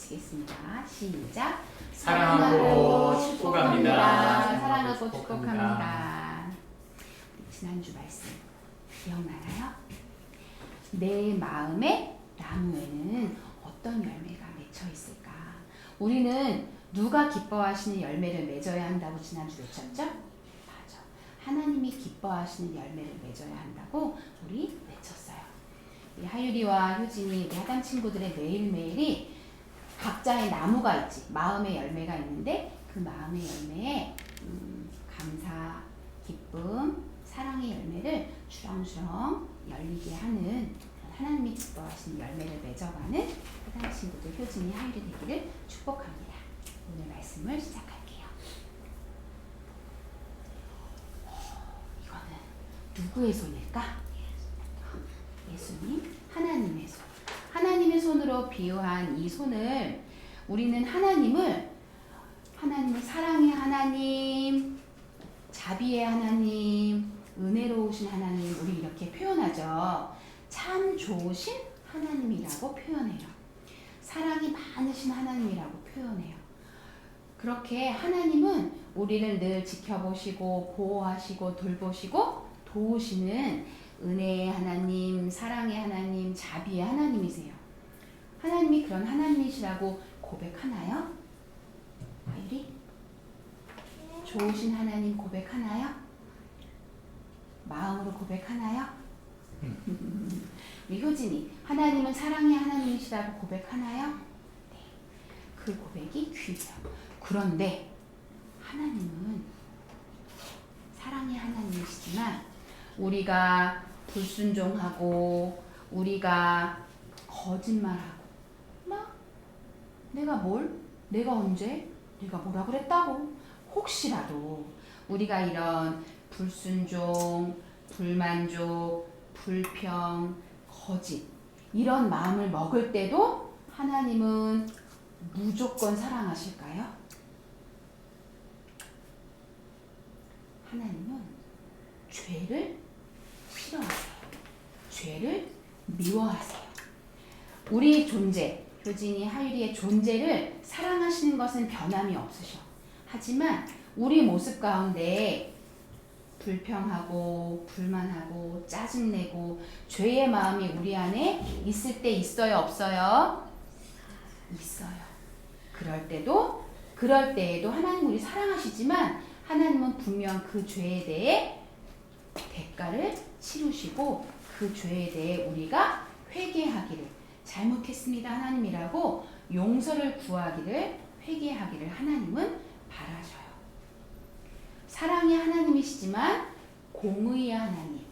외치겠습니다. 시작. 사랑하고 축복합니다. 사랑하고 축복합니다. 지난주 말씀 기억나나요? 내 마음의 나무에는 어떤 열매가 맺혀 있을까? 우리는 누가 기뻐하시는 열매를 맺어야 한다고 지난주 외쳤죠? 맞아. 하나님이 기뻐하시는 열매를 맺어야 한다고 우리 외쳤어요. 우리 하유리와 효진이 우리 하단 친구들의 매일매일이 각자의 나무가 있지. 마음의 열매가 있는데 그 마음의 열매에 감사, 기쁨, 사랑의 열매를 주렁주렁 열리게 하는 하나님이 기뻐하시는 열매를 맺어가는 하단 친구들 효진이 하유리 되기를 축복합니다. 오늘 말씀을 시작할게요. 이거는 누구의 손일까? 예수님, 하나님의 손. 하나님의 손으로 비유한 이 손을 우리는 하나님을 사랑의 하나님, 자비의 하나님, 은혜로우신 하나님, 우리 이렇게 표현하죠. 참 좋으신 하나님이라고 표현해요. 사랑이 많으신 하나님이라고 표현해요. 그렇게 하나님은 우리를 늘 지켜보시고 보호하시고 돌보시고 도우시는 은혜의 하나님, 사랑의 하나님, 자비의 하나님이세요. 하나님이 그런 하나님이시라고 고백하나요? 아이리? 좋으신 하나님 고백하나요? 마음으로 고백하나요? 우리 효진이 하나님은 사랑의 하나님이시라고 고백하나요? 네. 그 고백이 귀해요. 그런데 하나님은 사랑의 하나님이시지만 우리가 불순종하고 우리가 거짓말하고 막 내가 언제 내가 뭐라 그랬다고 혹시라도 우리가 이런 불순종, 불만족, 불평, 거짓 이런 마음을 먹을 때도 하나님은 무조건 사랑하실까요? 하나님은 죄를 싫어하세요. 죄를 미워하세요. 우리 존재, 효진이, 하유리의 존재를 사랑하시는 것은 변함이 없으셔. 하지만 우리 모습 가운데 불평하고 불만하고 짜증내고 죄의 마음이 우리 안에 있을 때 있어요, 없어요? 있어요. 그럴 때에도 하나님 우리 사랑하시지만 하나님은 분명 그 죄에 대해 대가를 치르시고 그 죄에 대해 우리가 회개하기를 잘못했습니다 하나님이라고 용서를 구하기를 회개하기를 하나님은 바라셔요. 사랑의 하나님이시지만 공의의 하나님,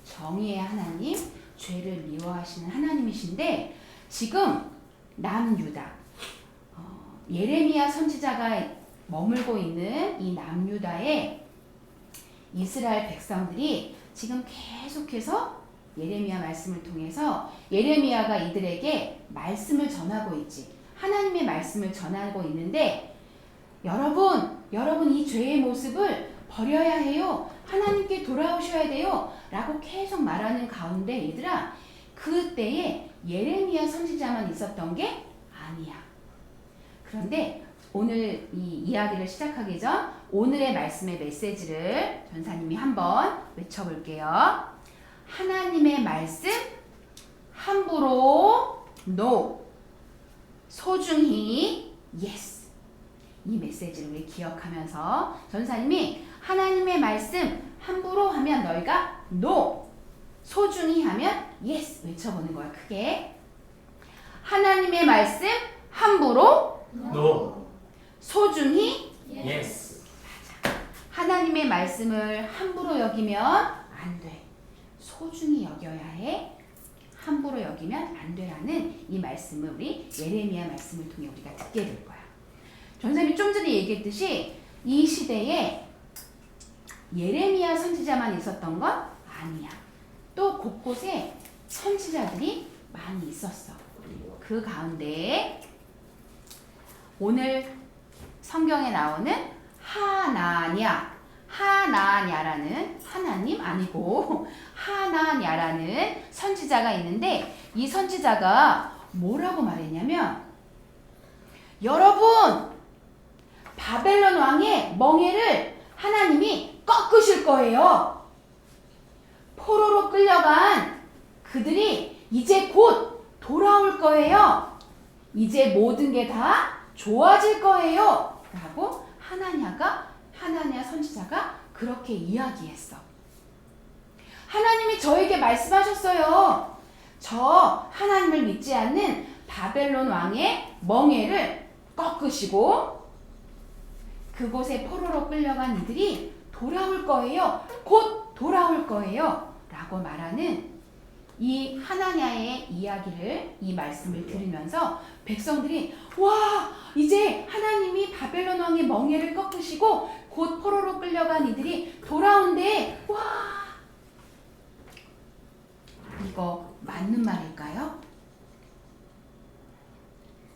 정의의 하나님, 죄를 미워하시는 하나님이신데 지금 남유다 예레미야 선지자가 머물고 있는 이 남유다에 이스라엘 백성들이 지금 계속해서 예레미야 말씀을 통해서 예레미야가 이들에게 말씀을 전하고 있지. 하나님의 말씀을 전하고 있는데 여러분 이 죄의 모습을 버려야 해요. 하나님께 돌아오셔야 돼요. 라고 계속 말하는 가운데 얘들아 그때에 예레미야 선지자만 있었던 게 아니야. 그런데 오늘 이 이야기를 시작하기 전 오늘의 말씀의 메시지를 전사님이 한번 외쳐볼게요. 하나님의 말씀 함부로 no, 소중히 yes. 이 메시지를 우리 기억하면서 전사님이 하나님의 말씀 함부로 하면 너희가 no, 소중히 하면 yes 외쳐보는 거야. 크게. 하나님의 말씀 함부로 No. 소중히 Yes. 맞아. 하나님의 말씀을 함부로 여기면 안 돼. 소중히 여겨야 해. 함부로 여기면 안 되라는 이 말씀을 우리 예레미야 말씀을 통해 우리가 듣게 될 거야. 전사님이 좀 전에 얘기했듯이 이 시대에 예레미야 선지자만 있었던 건 아니야. 또 곳곳에 선지자들이 많이 있었어. 그 가운데 오늘 성경에 나오는 하나냐라는 하나님 아니고 하나냐라는 선지자가 있는데 이 선지자가 뭐라고 말했냐면 멍에를 하나님이 꺾으실 거예요. 포로로 끌려간 그들이 이제 곧 돌아올 거예요. 이제 모든 게 다 좋아질 거예요. 라고 하나냐 선지자가 그렇게 이야기했어. 하나님이 저에게 말씀하셨어요. 저 하나님을 믿지 않는 바벨론 왕의 멍에를 꺾으시고 그곳에 포로로 끌려간 이들이 돌아올 거예요. 곧 돌아올 거예요. 라고 말하는 이 하나냐의 이야기를, 이 말씀을 들으면서 백성들이 와, 이제 하나님이 바벨론 왕의 멍에를 꺾으시고 곧 포로로 끌려간 이들이 돌아온대. 와, 이거 맞는 말일까요?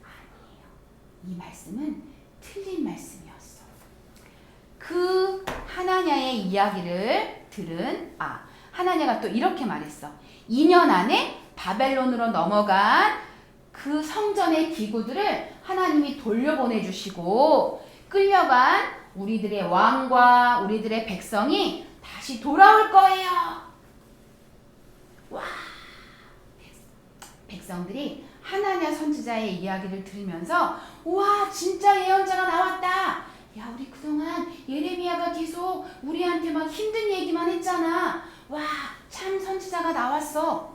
아니에요. 이 말씀은 틀린 말씀이었어. 그 하나냐의 이야기를 들은 하나냐가 또 이렇게 말했어. 2년 안에 바벨론으로 넘어간 그 성전의 기구들을 하나님이 돌려보내주시고 끌려간 우리들의 왕과 우리들의 백성이 다시 돌아올 거예요. 와! 백성들이 하나냐 선지자의 이야기를 들으면서 와, 진짜 예언자가 나왔다. 야, 우리 그동안 예레미야가 계속 우리한테 막 힘든 얘기만 했잖아. 와, 참 선지자가 나왔어.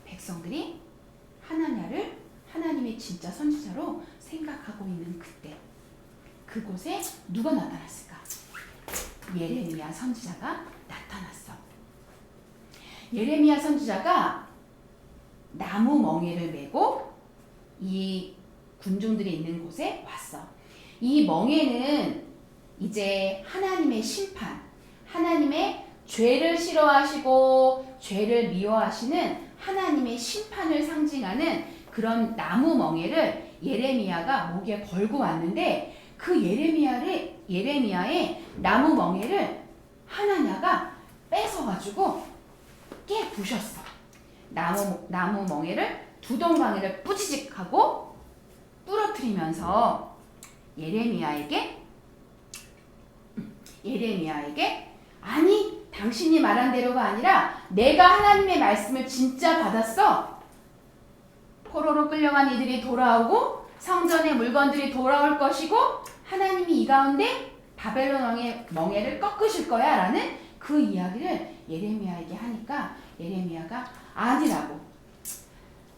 백성들이 하나냐를 하나님의 진짜 선지자로 생각하고 있는 그때 그곳에 누가 나타났을까? 예레미야 선지자가 나타났어. 예레미야 선지자가 나무 멍에를 메고 이 군중들이 있는 곳에 왔어. 이 멍에는 이제 하나님의 심판, 하나님의 죄를 싫어하시고 죄를 미워하시는 하나님의 심판을 상징하는 그런 나무 멍에를 예레미야가 목에 걸고 왔는데 그 예레미야의 나무 멍에를 하나냐가 뺏어가지고 깨부셨어. 나무 멍에를 두 덩방이를 뿌지직하고 부러뜨리면서 예레미야에게 아니, 당신이 말한 대로가 아니라 내가 하나님의 말씀을 진짜 받았어. 포로로 끌려간 이들이 돌아오고 성전의 물건들이 돌아올 것이고 하나님이 이 가운데 바벨론 왕의 멍에를 꺾으실 거야 라는 그 이야기를 예레미야에게 하니까 예레미야가 아니라고.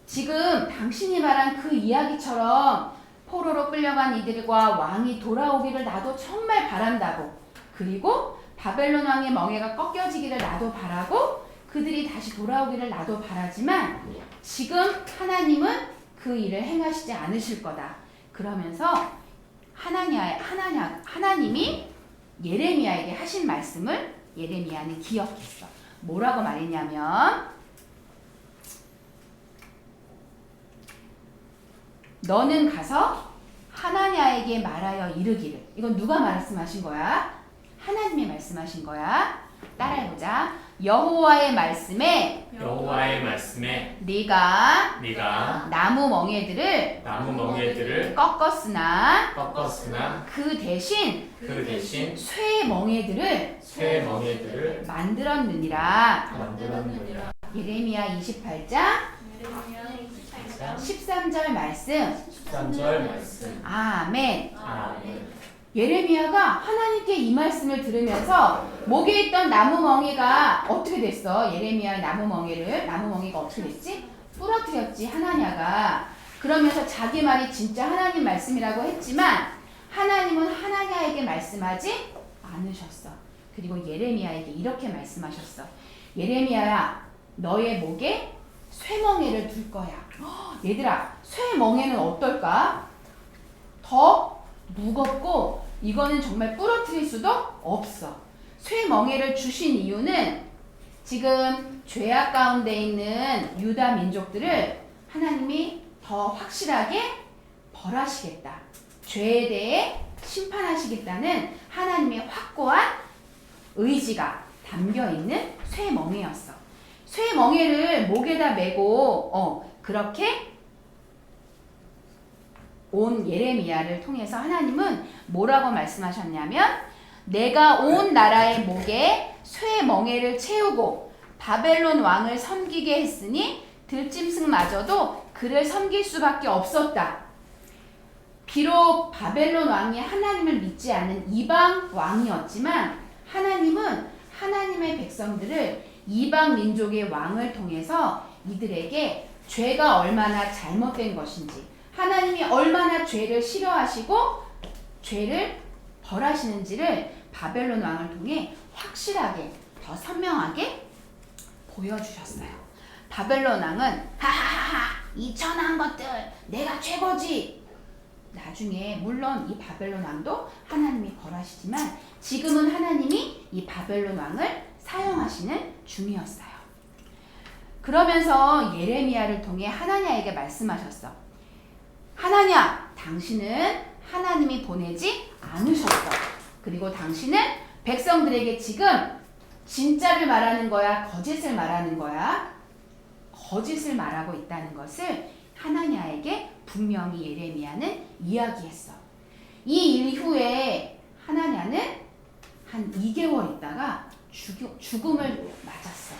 지금 당신이 말한 그 이야기처럼 포로로 끌려간 이들과 왕이 돌아오기를 나도 정말 바란다고. 그리고 바벨론 왕의 멍에가 꺾여지기를 나도 바라고 그들이 다시 돌아오기를 나도 바라지만 지금 하나님은 그 일을 행하시지 않으실 거다. 그러면서 하나님이 예레미야에게 하신 말씀을 예레미야는 기억했어. 뭐라고 말했냐면 너는 가서 하나냐에게 말하여 이르기를. 이건 누가 말씀하신 거야? 하나님이 말씀하신 거야. 따라해보자. 여호와의 말씀에 네가 나무 멍에들을 꺾었으나 그 대신 쇠 멍에들을 만들었느니라. 예레미야 28장 13절 말씀. 아멘. 예레미야가 하나님께 이 말씀을 들으면서 목에 있던 나무 멍에가 어떻게 됐어? 예레미야의 나무 멍에가 어떻게 됐지? 부러뜨렸지, 하나냐가. 그러면서 자기 말이 진짜 하나님 말씀이라고 했지만 하나님은 하나냐에게 말씀하지 않으셨어. 그리고 예레미야에게 이렇게 말씀하셨어. 예레미야야, 너의 목에 쇠멍에를 둘 거야. 얘들아, 쇠멍에는 어떨까? 더 무겁고 이거는 정말 부러뜨릴 수도 없어. 쇠멍에를 주신 이유는 지금 죄악 가운데 있는 유다 민족들을 하나님이 더 확실하게 벌하시겠다. 죄에 대해 심판하시겠다는 하나님의 확고한 의지가 담겨있는 쇠멍에였어. 쇠멍에를 목에다 메고 그렇게 온 예레미야를 통해서 하나님은 뭐라고 말씀하셨냐면 내가 온 나라의 목에 쇠 멍에를 채우고 바벨론 왕을 섬기게 했으니 들짐승마저도 그를 섬길 수밖에 없었다. 비록 바벨론 왕이 하나님을 믿지 않는 이방 왕이었지만 하나님은 하나님의 백성들을 이방 민족의 왕을 통해서 이들에게 죄가 얼마나 잘못된 것인지, 하나님이 얼마나 죄를 싫어하시고 죄를 벌하시는지를 바벨론 왕을 통해 확실하게, 더 선명하게 보여주셨어요. 바벨론 왕은 하하하 이 천한 것들 내가 최고지. 나중에 물론 이 바벨론 왕도 하나님이 벌하시지만 지금은 하나님이 이 바벨론 왕을 사용하시는 중이었어요. 그러면서 예레미야를 통해 하나냐에게 말씀하셨어. 하나냐, 당신은 하나님이 보내지 않으셨어. 그리고 당신은 백성들에게 지금 진짜를 말하는 거야, 거짓을 말하는 거야? 거짓을 말하고 있다는 것을 하나냐에게 분명히 예레미야는 이야기했어. 이 일 후에 하나냐는 한 2개월 있다가 죽음을 맞았어.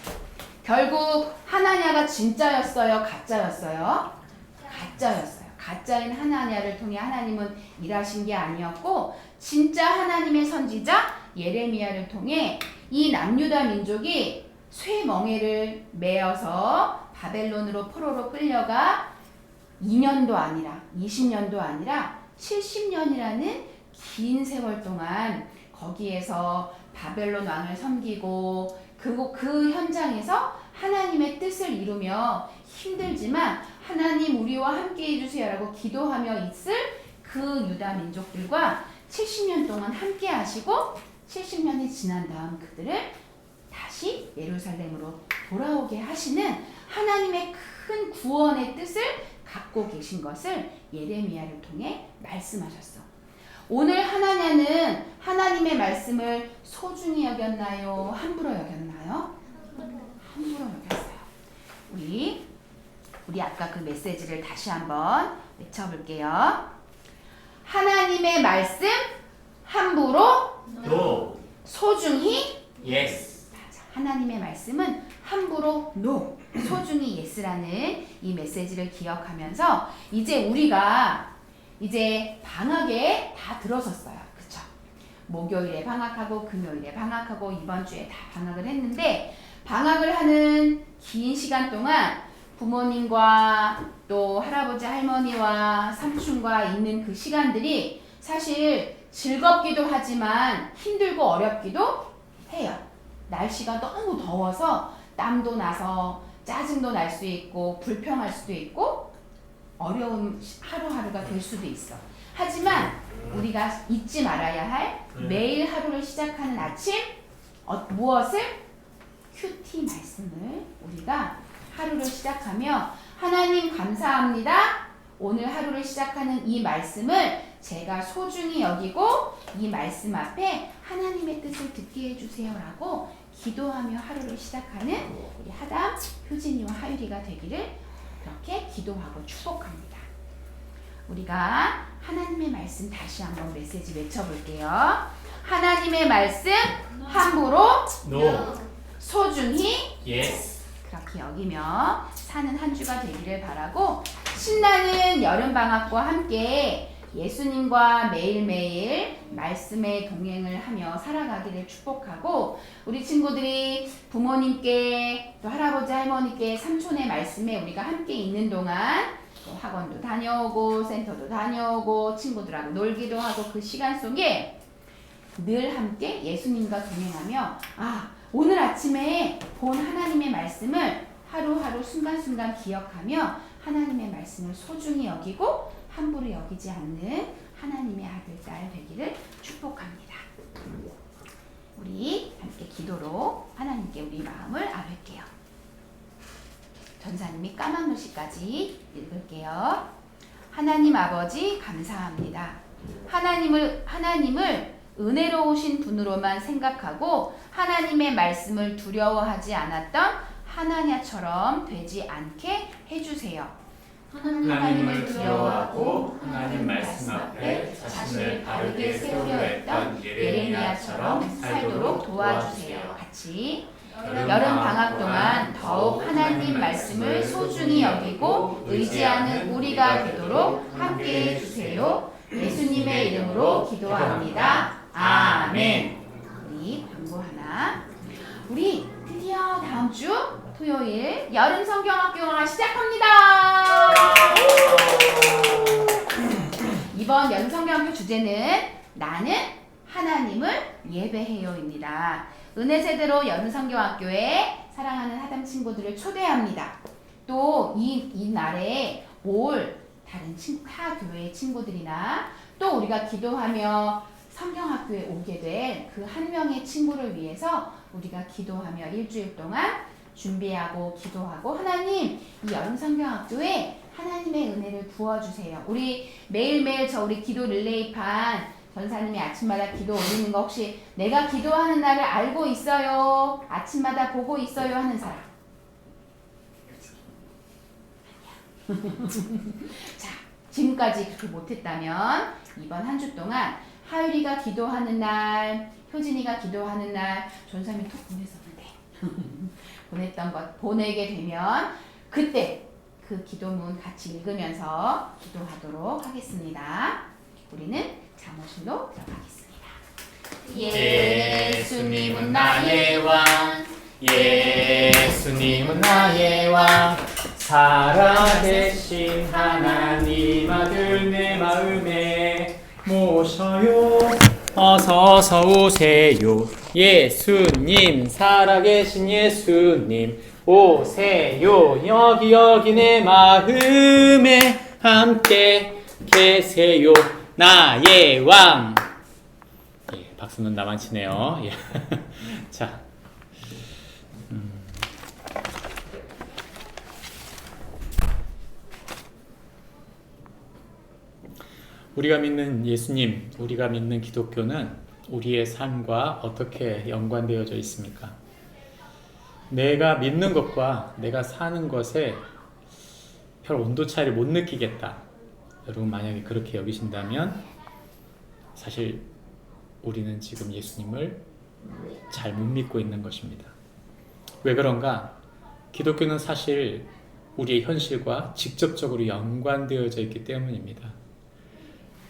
결국 하나냐가 진짜였어요? 가짜였어요? 가짜였어요. 가짜인 하나냐를 통해 하나님은 일하신 게 아니었고 진짜 하나님의 선지자 예레미야를 통해 이 남유다 민족이 쇠 멍에를 메어서 바벨론으로 포로로 끌려가 2년도 아니라 20년도 아니라 70년이라는 긴 세월 동안 거기에서 바벨론 왕을 섬기고 그 현장에서 하나님의 뜻을 이루며 힘들지만 하나님 우리와 함께 해주세요라고 기도하며 있을 그 유다 민족들과 70년 동안 함께 하시고 70년이 지난 다음 그들을 다시 예루살렘으로 돌아오게 하시는 하나님의 큰 구원의 뜻을 갖고 계신 것을 예레미야를 통해 말씀하셨어. 오늘 하나냐는 하나님의 말씀을 소중히 여겼나요? 함부로 여겼나요? 함부로 여겼어요. 우리 아까 그 메시지를 다시 한번 외쳐볼게요. 하나님의 말씀 함부로 No. 소중히 Yes. 하나님의 말씀은 함부로 no, 소중히 yes라는 이 메시지를 기억하면서 이제 우리가 이제 방학에 다 들어섰어요. 그쵸? 목요일에 방학하고 금요일에 방학하고 이번 주에 다 방학을 했는데 방학을 하는 긴 시간 동안 부모님과 또 할아버지 할머니와 삼촌과 있는 그 시간들이 사실 즐겁기도 하지만 힘들고 어렵기도 해요. 날씨가 너무 더워서 땀도 나서 짜증도 날 수 있고 불평할 수도 있고 어려운 하루하루가 될 수도 있어. 하지만 우리가 잊지 말아야 할 매일 하루를 시작하는 아침 무엇을? 큐티 말씀을 우리가 하루를 시작하며 하나님 감사합니다. 오늘 하루를 시작하는 이 말씀을 제가 소중히 여기고 이 말씀 앞에 하나님의 뜻을 듣게 해주세요라고 기도하며 하루를 시작하는 우리 하담, 효진이와 하율이가 되기를 그렇게 기도하고 축복합니다. 우리가 하나님의 말씀 다시 한번 메시지 외쳐볼게요. 하나님의 말씀 함부로 No. 소중히 Yes. 그렇게 여기며 사는 한 주가 되기를 바라고 신나는 여름방학과 함께 예수님과 매일매일 말씀에 동행을 하며 살아가기를 축복하고 우리 친구들이 부모님께 또 할아버지 할머니께 삼촌의 말씀에 우리가 함께 있는 동안 또 학원도 다녀오고 센터도 다녀오고 친구들하고 놀기도 하고 그 시간 속에 늘 함께 예수님과 동행하며 오늘 아침에 본 하나님의 말씀을 하루하루 순간순간 기억하며 하나님의 말씀을 소중히 여기고 함부로 여기지 않는 하나님의 아들, 딸 되기를 축복합니다. 우리 함께 기도로 하나님께 우리 마음을 아뢰게요. 전사님이 까만 글씨까지 읽을게요. 하나님 아버지 감사합니다. 하나님을 은혜로우신 분으로만 생각하고 하나님의 말씀을 두려워하지 않았던 하나냐처럼 되지 않게 해주세요. 하나님을 두려워하고 하나님 말씀 앞에 자신을 바르게 세우려 했던 예레미야처럼 살도록 도와주세요. 같이 여름 방학 동안 더욱 하나님 말씀을 소중히 여기고 의지하는 우리가 되도록 함께해 주세요. 예수님의 이름으로 기도합니다. 아멘. 우리 광고 하나. 우리 드디어 다음 주 토요일 여름 성경학교가 시작합니다. 이번 여름 성경학교 주제는 나는 하나님을 예배해요입니다. 은혜 세대로 여름 성경학교에 사랑하는 하담 친구들을 초대합니다. 또 이 날에 올 다른 타 교회 친구들이나 또 우리가 기도하며 성경학교에 오게 된 그 한 명의 친구를 위해서 우리가 기도하며 일주일 동안 준비하고 기도하고 하나님 이 여름 성경학교에 하나님의 은혜를 부어주세요. 우리 매일매일 우리 기도 릴레이판 전사님이 아침마다 기도 올리는 거 혹시 내가 기도하는 날을 알고 있어요? 아침마다 보고 있어요? 하는 사람. 자, 지금까지 그렇게 못했다면 이번 한 주 동안 하율이가 기도하는 날, 효진이가 기도하는 날 전사님이 톡 보냈었는데 보냈던 것 보내게 되면 그때 그 기도문 같이 읽으면서 기도하도록 하겠습니다. 우리는 잠언실로 들어가겠습니다. 예수님은 나의 왕, 예수님은 나의 왕, 살아계신 하나님 아들 내 마음에 모셔요. 어서 오세요. 예수님, 살아계신 예수님 오세요. 여기 내 마음에 함께 계세요. 나의 왕. 예, 박수는 나만 치네요. 예. 자, 우리가 믿는 예수님, 우리가 믿는 기독교는 우리의 삶과 어떻게 연관되어져 있습니까? 내가 믿는 것과 내가 사는 것에 별 온도 차이를 못 느끼겠다. 여러분 만약에 그렇게 여기신다면 사실 우리는 지금 예수님을 잘 못 믿고 있는 것입니다. 왜 그런가? 기독교는 사실 우리의 현실과 직접적으로 연관되어져 있기 때문입니다.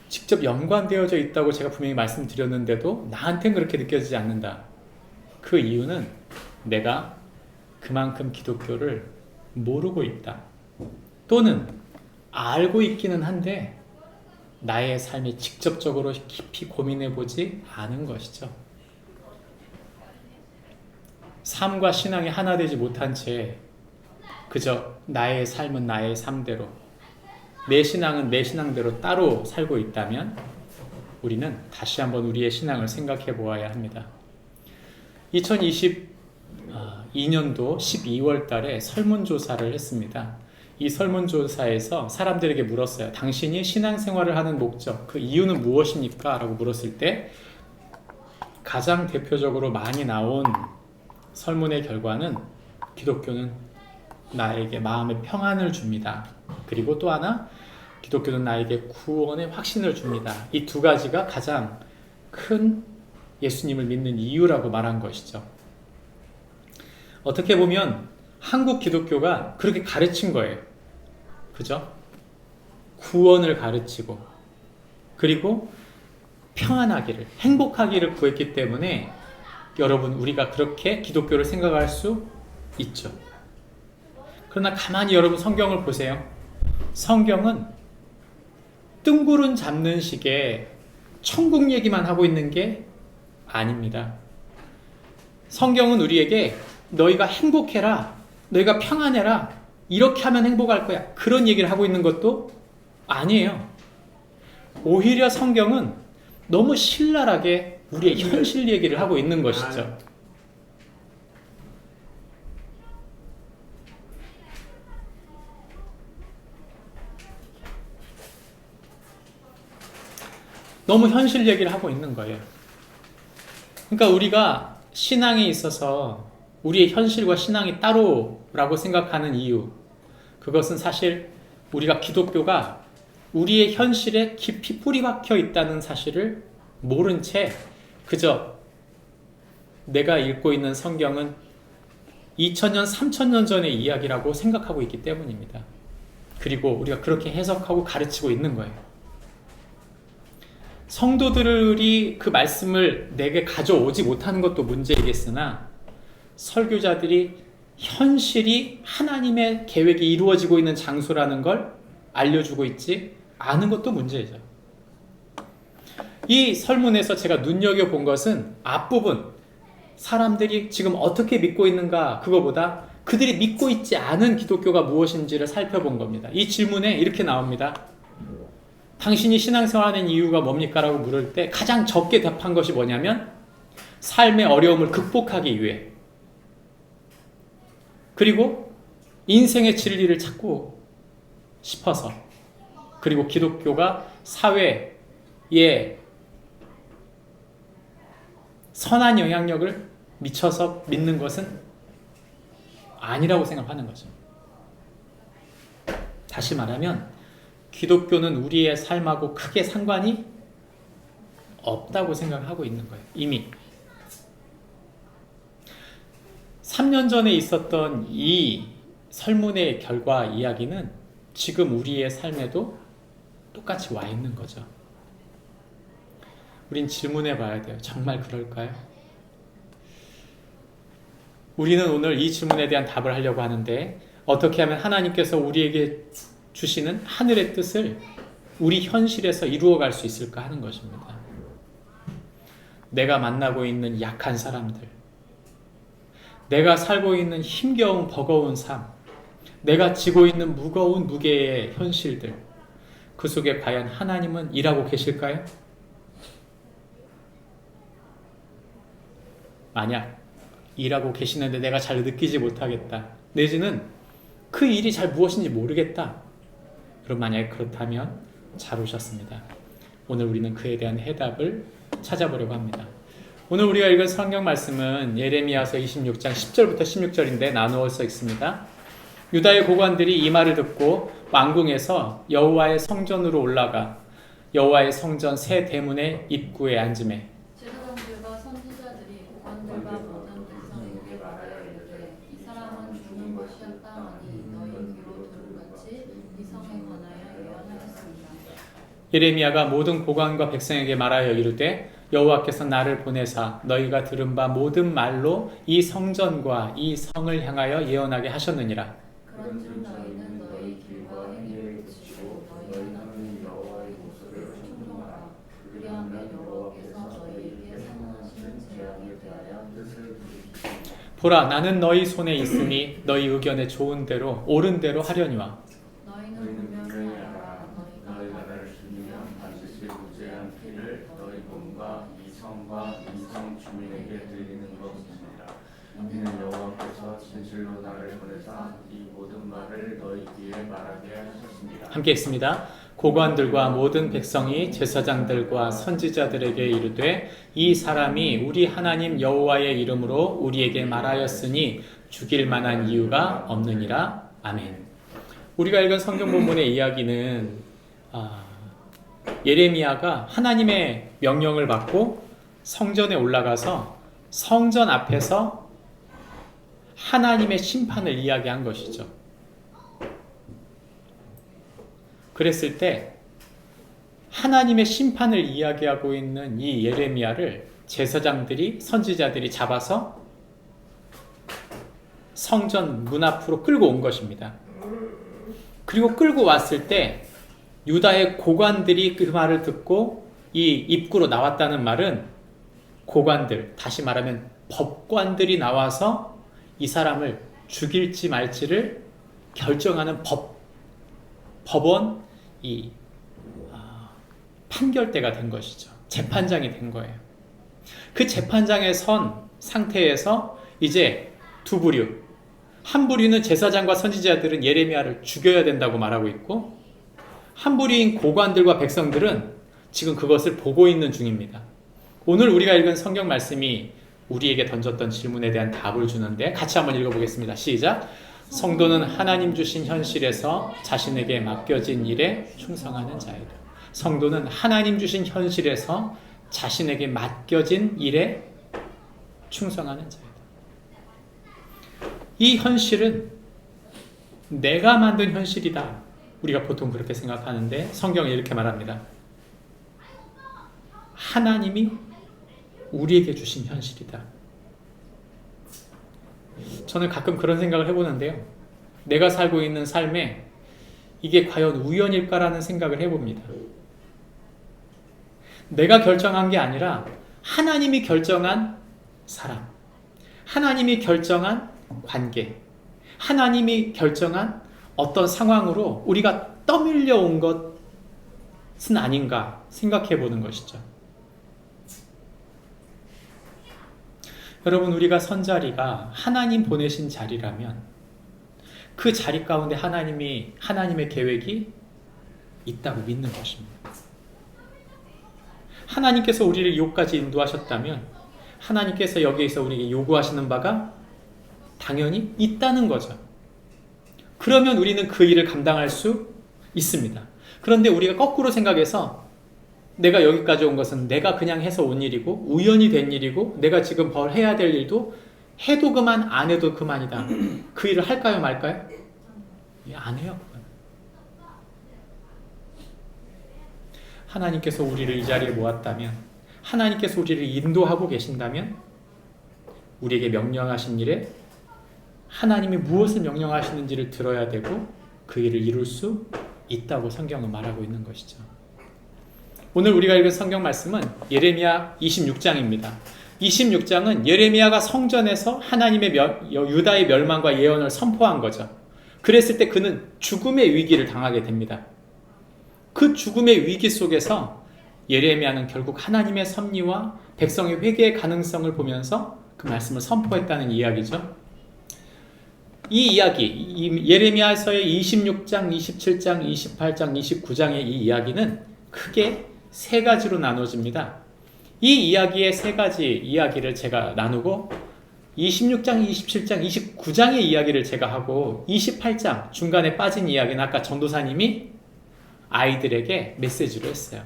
직접 연관되어져 있다고 제가 분명히 말씀드렸는데도 나한테는 그렇게 느껴지지 않는다. 그 이유는 내가 그만큼 기독교를 모르고 있다. 또는 알고 있기는 한데 나의 삶에 직접적으로 깊이 고민해보지 않은 것이죠. 삶과 신앙이 하나 되지 못한 채 그저 나의 삶은 나의 삶대로 내 신앙은 내 신앙대로 따로 살고 있다면 우리는 다시 한번 우리의 신앙을 생각해 보아야 합니다. 2022년도 12월 달에 설문조사를 했습니다. 이 설문조사에서 사람들에게 물었어요. 당신이 신앙생활을 하는 목적, 그 이유는 무엇입니까? 라고 물었을 때 가장 대표적으로 많이 나온 설문의 결과는 기독교는 나에게 마음의 평안을 줍니다. 그리고 또 하나, 기독교는 나에게 구원의 확신을 줍니다. 이 두 가지가 가장 큰 예수님을 믿는 이유라고 말한 것이죠. 어떻게 보면 한국 기독교가 그렇게 가르친 거예요. 그죠? 구원을 가르치고 그리고 평안하기를, 행복하기를 구했기 때문에 여러분 우리가 그렇게 기독교를 생각할 수 있죠. 그러나 가만히 여러분 성경을 보세요. 성경은 뜬구름 잡는 식의 천국 얘기만 하고 있는 게 아닙니다. 성경은 우리에게 너희가 행복해라, 너희가 평안해라, 이렇게 하면 행복할 거야, 그런 얘기를 하고 있는 것도 아니에요. 오히려 성경은 너무 신랄하게 우리의 현실 얘기를 하고 있는 것이죠. 너무 현실 얘기를 하고 있는 거예요. 그러니까 우리가 신앙에 있어서 우리의 현실과 신앙이 따로라고 생각하는 이유, 그것은 사실 우리가 기독교가 우리의 현실에 깊이 뿌리 박혀 있다는 사실을 모른 채 그저 내가 읽고 있는 성경은 2000년, 3000년 전의 이야기라고 생각하고 있기 때문입니다. 그리고 우리가 그렇게 해석하고 가르치고 있는 거예요. 성도들이 그 말씀을 내게 가져오지 못하는 것도 문제이겠으나 설교자들이 현실이 하나님의 계획이 이루어지고 있는 장소라는 걸 알려주고 있지 않은 것도 문제죠. 이 설문에서 제가 눈여겨본 것은 앞부분 사람들이 지금 어떻게 믿고 있는가 그거보다 그들이 믿고 있지 않은 기독교가 무엇인지를 살펴본 겁니다. 이 질문에 이렇게 나옵니다. 당신이 신앙생활하는 이유가 뭡니까? 라고 물을 때 가장 적게 답한 것이 뭐냐면 삶의 어려움을 극복하기 위해 그리고 인생의 진리를 찾고 싶어서 그리고 기독교가 사회에 선한 영향력을 미쳐서 믿는 것은 아니라고 생각하는 거죠. 다시 말하면 기독교는 우리의 삶하고 크게 상관이 없다고 생각하고 있는 거예요. 이미 3년 전에 있었던 이 설문의 결과 이야기는 지금 우리의 삶에도 똑같이 와 있는 거죠. 우린 질문해 봐야 돼요. 정말 그럴까요? 우리는 오늘 이 질문에 대한 답을 하려고 하는데 어떻게 하면 하나님께서 우리에게 주시는 하늘의 뜻을 우리 현실에서 이루어갈 수 있을까 하는 것입니다. 내가 만나고 있는 약한 사람들, 내가 살고 있는 힘겨운 버거운 삶, 내가 지고 있는 무거운 무게의 현실들, 그 속에 과연 하나님은 일하고 계실까요? 만약 일하고 계시는데 내가 잘 느끼지 못하겠다, 내지는 그 일이 잘 무엇인지 모르겠다, 그럼 만약에 그렇다면 잘 오셨습니다. 오늘 우리는 그에 대한 해답을 찾아보려고 합니다. 오늘 우리가 읽은 성경 말씀은 예레미야서 26장 10절부터 16절인데 나누어서 있습니다. 유다의 고관들이 이 말을 듣고 왕궁에서 여호와의 성전으로 올라가 여호와의 성전 새 대문의 입구에 앉으매 제사장들과 선지자들이 고관들과 모든 백성에게 말하여 이르되 이 사람은 죽는 것이었다 하니 너희 귀로 들음같이 이 성에 관하여 예언하였습니다. 예레미야가 모든 고관과 백성에게 말하여 이르되 여호와께서 나를 보내사 너희가 들은 바 모든 말로 이 성전과 이 성을 향하여 예언하게 하셨느니라. 그런즉 너희는 너희 길과 행위를 그치고 너희 하나님 여호와의 목소리를 충성하라. 그리하면 여호와께서 너희에게 선언하시는 재앙에 대하여 뜻을 부르시리라. 보라, 나는 너희 손에 있으니 너희 의견에 좋은 대로 옳은 대로 하려니와 너희는 분명히 알아. 너희가 나를 죽이면 반드시 무죄한 피를 너희 몸과 이 성과 이 성 주민에게 드리는 것입니다. 이는 여호와께서 진실로 나를 보내사 이 모든 말을 너희 귀에 말하게 하셨습니다. 함께 있습니다. 고관들과 모든 백성이 제사장들과 선지자들에게 이르되 이 사람이 우리 하나님 여호와의 이름으로 우리에게 말하였으니 죽일 만한 이유가 없느니라. 아멘. 우리가 읽은 성경 본문의 이야기는 예레미야가 하나님의 명령을 받고 성전에 올라가서 성전 앞에서 하나님의 심판을 이야기한 것이죠. 그랬을 때 하나님의 심판을 이야기하고 있는 이 예레미야를 제사장들이 선지자들이 잡아서 성전 문 앞으로 끌고 온 것입니다. 그리고 끌고 왔을 때 유다의 고관들이 그 말을 듣고 이 입구로 나왔다는 말은 고관들, 다시 말하면 법관들이 나와서 이 사람을 죽일지 말지를 결정하는 법원 판결대가 된 것이죠. 재판장이 된 거예요. 그 재판장에 선 상태에서 이제 두 부류, 한 부류는 제사장과 선지자들은 예레미야를 죽여야 된다고 말하고 있고, 한 부류인 고관들과 백성들은 지금 그것을 보고 있는 중입니다. 오늘 우리가 읽은 성경 말씀이 우리에게 던졌던 질문에 대한 답을 주는데 같이 한번 읽어보겠습니다. 시작. 성도는 하나님 주신 현실에서 자신에게 맡겨진 일에 충성하는 자이다. 성도는 하나님 주신 현실에서 자신에게 맡겨진 일에 충성하는 자이다. 이 현실은 내가 만든 현실이다. 우리가 보통 그렇게 생각하는데 성경은 이렇게 말합니다. 하나님이 우리에게 주신 현실이다. 저는 가끔 그런 생각을 해보는데요. 내가 살고 있는 삶에 이게 과연 우연일까라는 생각을 해봅니다. 내가 결정한 게 아니라 하나님이 결정한 사람, 하나님이 결정한 관계, 하나님이 결정한 어떤 상황으로 우리가 떠밀려 온 것은 아닌가 생각해 보는 것이죠. 여러분, 우리가 선 자리가 하나님 보내신 자리라면 그 자리 가운데 하나님의 계획이 있다고 믿는 것입니다. 하나님께서 우리를 여기까지 인도하셨다면 하나님께서 여기에서 우리에게 요구하시는 바가 당연히 있다는 거죠. 그러면 우리는 그 일을 감당할 수 있습니다. 그런데 우리가 거꾸로 생각해서 내가 여기까지 온 것은 내가 그냥 해서 온 일이고 우연히 된 일이고 내가 지금 해야 될 일도 해도 그만 안 해도 그만이다. 그 일을 할까요 말까요? 안 해요. 하나님께서 우리를 이 자리에 모았다면, 하나님께서 우리를 인도하고 계신다면 우리에게 명령하신 일에 하나님이 무엇을 명령하시는지를 들어야 되고 그 일을 이룰 수 있다고 성경은 말하고 있는 것이죠. 오늘 우리가 읽은 성경 말씀은 예레미야 26장입니다. 26장은 예레미야가 성전에서 하나님의 유다의 멸망과 예언을 선포한 거죠. 그랬을 때 그는 죽음의 위기를 당하게 됩니다. 그 죽음의 위기 속에서 예레미야는 결국 하나님의 섭리와 백성의 회개의 가능성을 보면서 그 말씀을 선포했다는 이야기죠. 이 이야기, 예레미야서의 26장, 27장, 28장, 29장의 이 이야기는 크게 세 가지로 나눠집니다. 이 이야기의 세 가지 이야기를 제가 나누고 26장, 27장, 29장의 이야기를 제가 하고 28장 중간에 빠진 이야기는 아까 전도사님이 아이들에게 메시지로 했어요.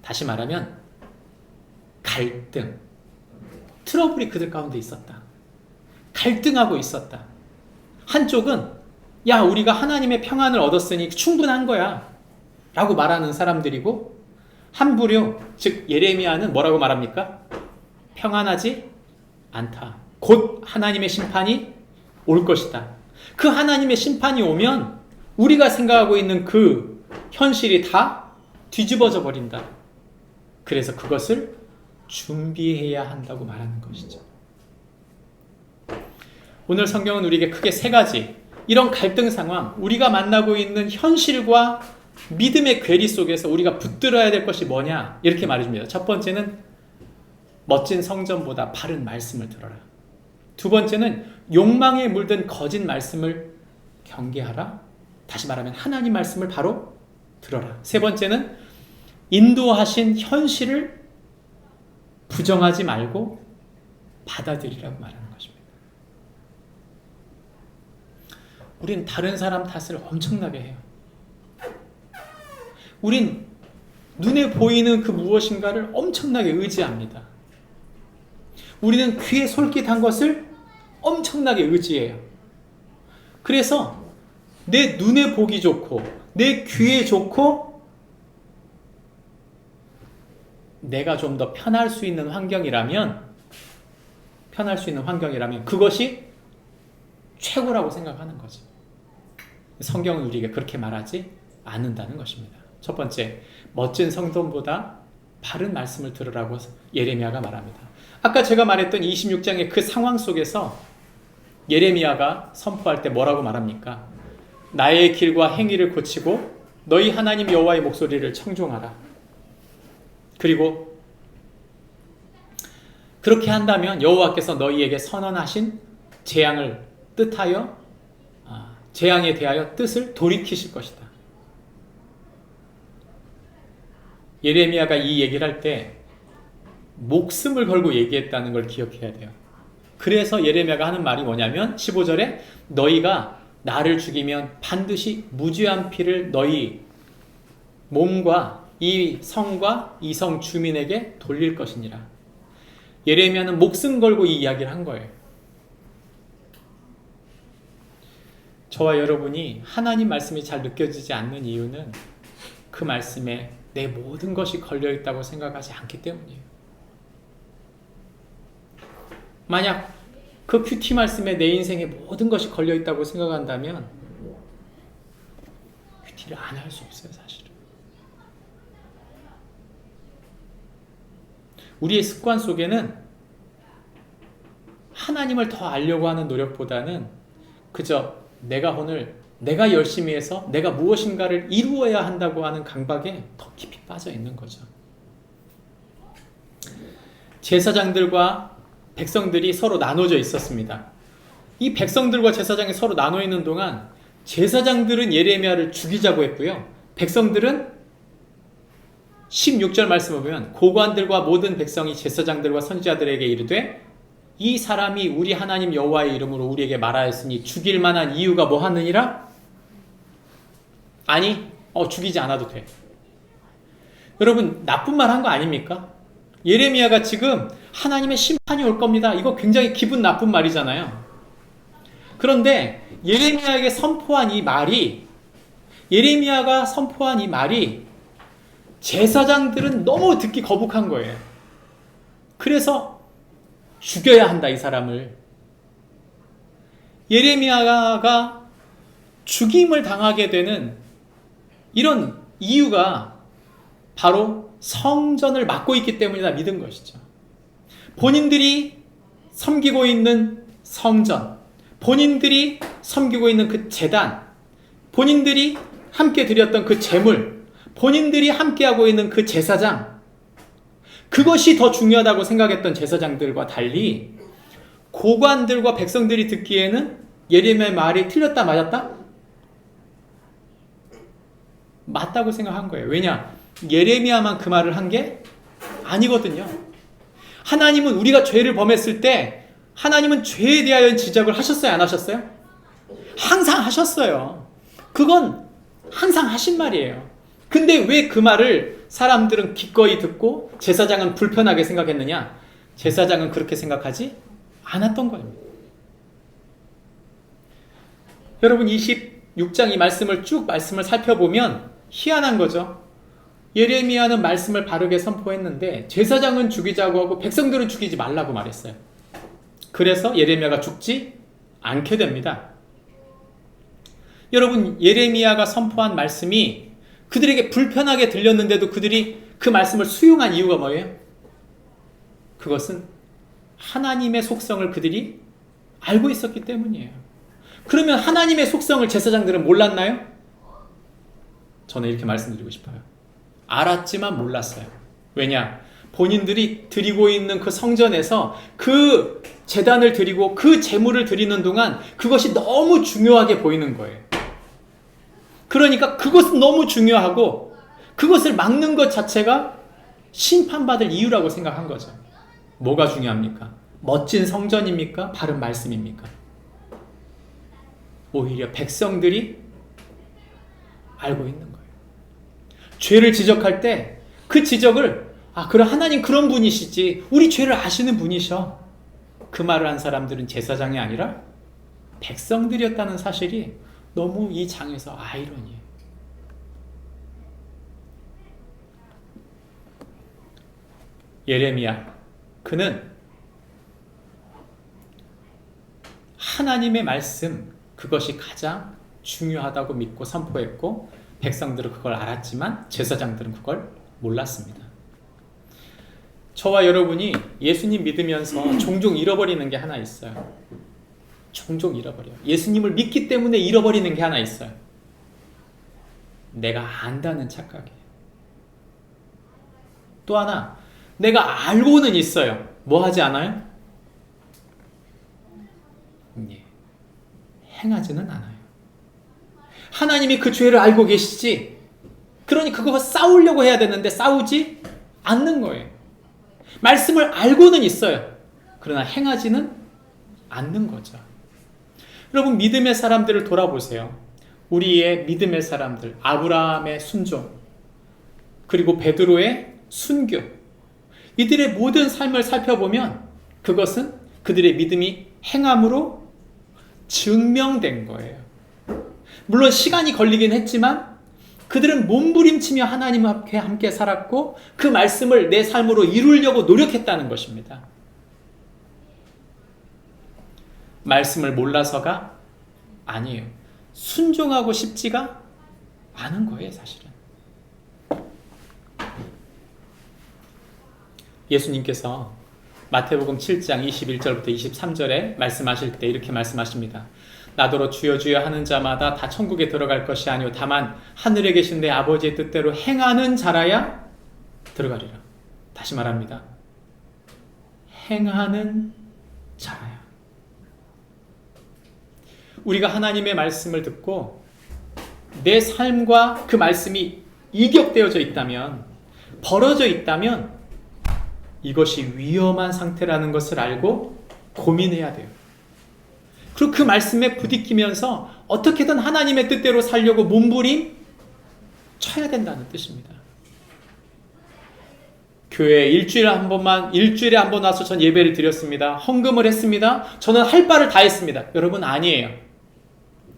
다시 말하면 갈등, 트러블이 그들 가운데 있었다. 갈등하고 있었다. 한쪽은 야, 우리가 하나님의 평안을 얻었으니 충분한 거야 라고 말하는 사람들이고, 한부류, 즉 예레미야는 뭐라고 말합니까? 평안하지 않다. 곧 하나님의 심판이 올 것이다. 그 하나님의 심판이 오면 우리가 생각하고 있는 그 현실이 다 뒤집어져 버린다. 그래서 그것을 준비해야 한다고 말하는 것이죠. 오늘 성경은 우리에게 크게 세 가지, 이런 갈등 상황, 우리가 만나고 있는 현실과 믿음의 괴리 속에서 우리가 붙들어야 될 것이 뭐냐, 이렇게 말해줍니다. 첫 번째는 멋진 성전보다 바른 말씀을 들어라. 두 번째는 욕망에 물든 거짓 말씀을 경계하라. 다시 말하면 하나님 말씀을 바로 들어라. 세 번째는 인도하신 현실을 부정하지 말고 받아들이라고 말하는 것입니다. 우린 다른 사람 탓을 엄청나게 해요. 우린 눈에 보이는 그 무엇인가를 엄청나게 의지합니다. 우리는 귀에 솔깃한 것을 엄청나게 의지해요. 그래서 내 눈에 보기 좋고 내 귀에 좋고 내가 좀 더 편할 수 있는 환경이라면 그것이 최고라고 생각하는 거죠. 성경은 우리에게 그렇게 말하지 않는다는 것입니다. 첫 번째, 멋진 성전보다 바른 말씀을 들으라고 예레미야가 말합니다. 아까 제가 말했던 26장의 그 상황 속에서 예레미야가 선포할 때 뭐라고 말합니까? 나의 길과 행위를 고치고 너희 하나님 여호와의 목소리를 청종하라. 그리고 그렇게 한다면 여호와께서 너희에게 선언하신 재앙을 뜻하여 재앙에 대하여 뜻을 돌이키실 것이다. 예레미야가 이 얘기를 할 때 목숨을 걸고 얘기했다는 걸 기억해야 돼요. 그래서 예레미야가 하는 말이 뭐냐면 15절에 너희가 나를 죽이면 반드시 무죄한 피를 너희 몸과 이 성과 이 성 주민에게 돌릴 것이니라. 예레미야는 목숨 걸고 이 이야기를 한 거예요. 저와 여러분이 하나님 말씀이 잘 느껴지지 않는 이유는 그 말씀에 내 모든 것이 걸려있다고 생각하지 않기 때문이에요. 만약 그 큐티 말씀에 내 인생에 모든 것이 걸려있다고 생각한다면 큐티를 안 할 수 없어요, 사실은. 우리의 습관 속에는 하나님을 더 알려고 하는 노력보다는 그저 내가 열심히 해서 내가 무엇인가를 이루어야 한다고 하는 강박에 더 깊이 빠져 있는 거죠. 제사장들과 백성들이 서로 나눠져 있었습니다. 이 백성들과 제사장이 서로 나눠 있는 동안 제사장들은 예레미야를 죽이자고 했고요. 백성들은 16절 말씀을 보면 고관들과 모든 백성이 제사장들과 선지자들에게 이르되 이 사람이 우리 하나님 여호와의 이름으로 우리에게 말하였으니 죽일 만한 이유가 뭐 하느니라? 아니, 죽이지 않아도 돼. 여러분, 나쁜 말 한 거 아닙니까? 예레미야가 지금 하나님의 심판이 올 겁니다. 이거 굉장히 기분 나쁜 말이잖아요. 그런데 예레미야가 선포한 이 말이 제사장들은 너무 듣기 거북한 거예요. 그래서 죽여야 한다, 이 사람을. 예레미야가 죽임을 당하게 되는 이런 이유가 바로 성전을 맡고 있기 때문이다 믿은 것이죠. 본인들이 섬기고 있는 성전, 본인들이 섬기고 있는 그 제단, 본인들이 함께 드렸던 그 제물, 본인들이 함께하고 있는 그 제사장, 그것이 더 중요하다고 생각했던 제사장들과 달리 고관들과 백성들이 듣기에는 예레미야의 말이 틀렸다 맞았다? 맞다고 생각한 거예요. 왜냐? 예레미야만 그 말을 한 게 아니거든요. 하나님은 우리가 죄를 범했을 때 하나님은 죄에 대하여 지적을 하셨어요? 안 하셨어요? 항상 하셨어요. 그건 항상 하신 말이에요. 근데 왜 그 말을 사람들은 기꺼이 듣고 제사장은 불편하게 생각했느냐? 제사장은 그렇게 생각하지 않았던 겁니다. 여러분 26장 이 말씀을 살펴보면 희한한 거죠. 예레미야는 말씀을 바르게 선포했는데 제사장은 죽이자고 하고 백성들은 죽이지 말라고 말했어요. 그래서 예레미야가 죽지 않게 됩니다. 여러분 예레미야가 선포한 말씀이 그들에게 불편하게 들렸는데도 그들이 그 말씀을 수용한 이유가 뭐예요? 그것은 하나님의 속성을 그들이 알고 있었기 때문이에요. 그러면 하나님의 속성을 제사장들은 몰랐나요? 저는 이렇게 말씀드리고 싶어요. 알았지만 몰랐어요. 왜냐? 본인들이 드리고 있는 그 성전에서 그 제단을 드리고 그 제물을 드리는 동안 그것이 너무 중요하게 보이는 거예요. 그러니까 그것은 너무 중요하고 그것을 막는 것 자체가 심판받을 이유라고 생각한 거죠. 뭐가 중요합니까? 멋진 성전입니까? 바른 말씀입니까? 오히려 백성들이 알고 있는 거예요. 죄를 지적할 때 그 지적을 그래 하나님 그런 분이시지 우리 죄를 아시는 분이셔. 그 말을 한 사람들은 제사장이 아니라 백성들이었다는 사실이 너무 이 장에서 아이러니해요. 예레미야 그는 하나님의 말씀 그것이 가장 중요하다고 믿고 선포했고 백성들은 그걸 알았지만 제사장들은 그걸 몰랐습니다. 저와 여러분이 예수님 믿으면서 종종 잃어버리는 게 하나 있어요. 종종 잃어버려요. 예수님을 믿기 때문에 잃어버리는 게 하나 있어요. 내가 안다는 착각이에요. 또 하나 내가 알고는 있어요. 뭐 하지 않아요? 행하지는 않아요. 하나님이 그 죄를 알고 계시지. 그러니 그거 싸우려고 해야 되는데 싸우지 않는 거예요. 말씀을 알고는 있어요. 그러나 행하지는 않는 거죠. 여러분, 믿음의 사람들을 돌아보세요. 우리의 믿음의 사람들, 아브라함의 순종, 그리고 베드로의 순교, 이들의 모든 삶을 살펴보면 그것은 그들의 믿음이 행함으로 증명된 거예요. 물론 시간이 걸리긴 했지만 그들은 몸부림치며 하나님 앞에 함께 살았고 그 말씀을 내 삶으로 이루려고 노력했다는 것입니다. 말씀을 몰라서가 아니에요. 순종하고 싶지가 않은 거예요, 사실은. 예수님께서 마태복음 7장 21절부터 23절에 말씀하실 때 이렇게 말씀하십니다. 나더러 주여 주여 하는 자마다 다 천국에 들어갈 것이 아니오 다만 하늘에 계신 내 아버지의 뜻대로 행하는 자라야 들어가리라. 다시 말합니다. 행하는 자라야. 우리가 하나님의 말씀을 듣고 내 삶과 그 말씀이 이격되어져 있다면, 벌어져 있다면 이것이 위험한 상태라는 것을 알고 고민해야 돼요. 그리고 그 말씀에 부딪히면서 어떻게든 하나님의 뜻대로 살려고 몸부림 쳐야 된다는 뜻입니다. 교회에 일주일에 한 번 와서 전 예배를 드렸습니다. 헌금을 했습니다. 저는 할 바를 다 했습니다. 여러분, 아니에요.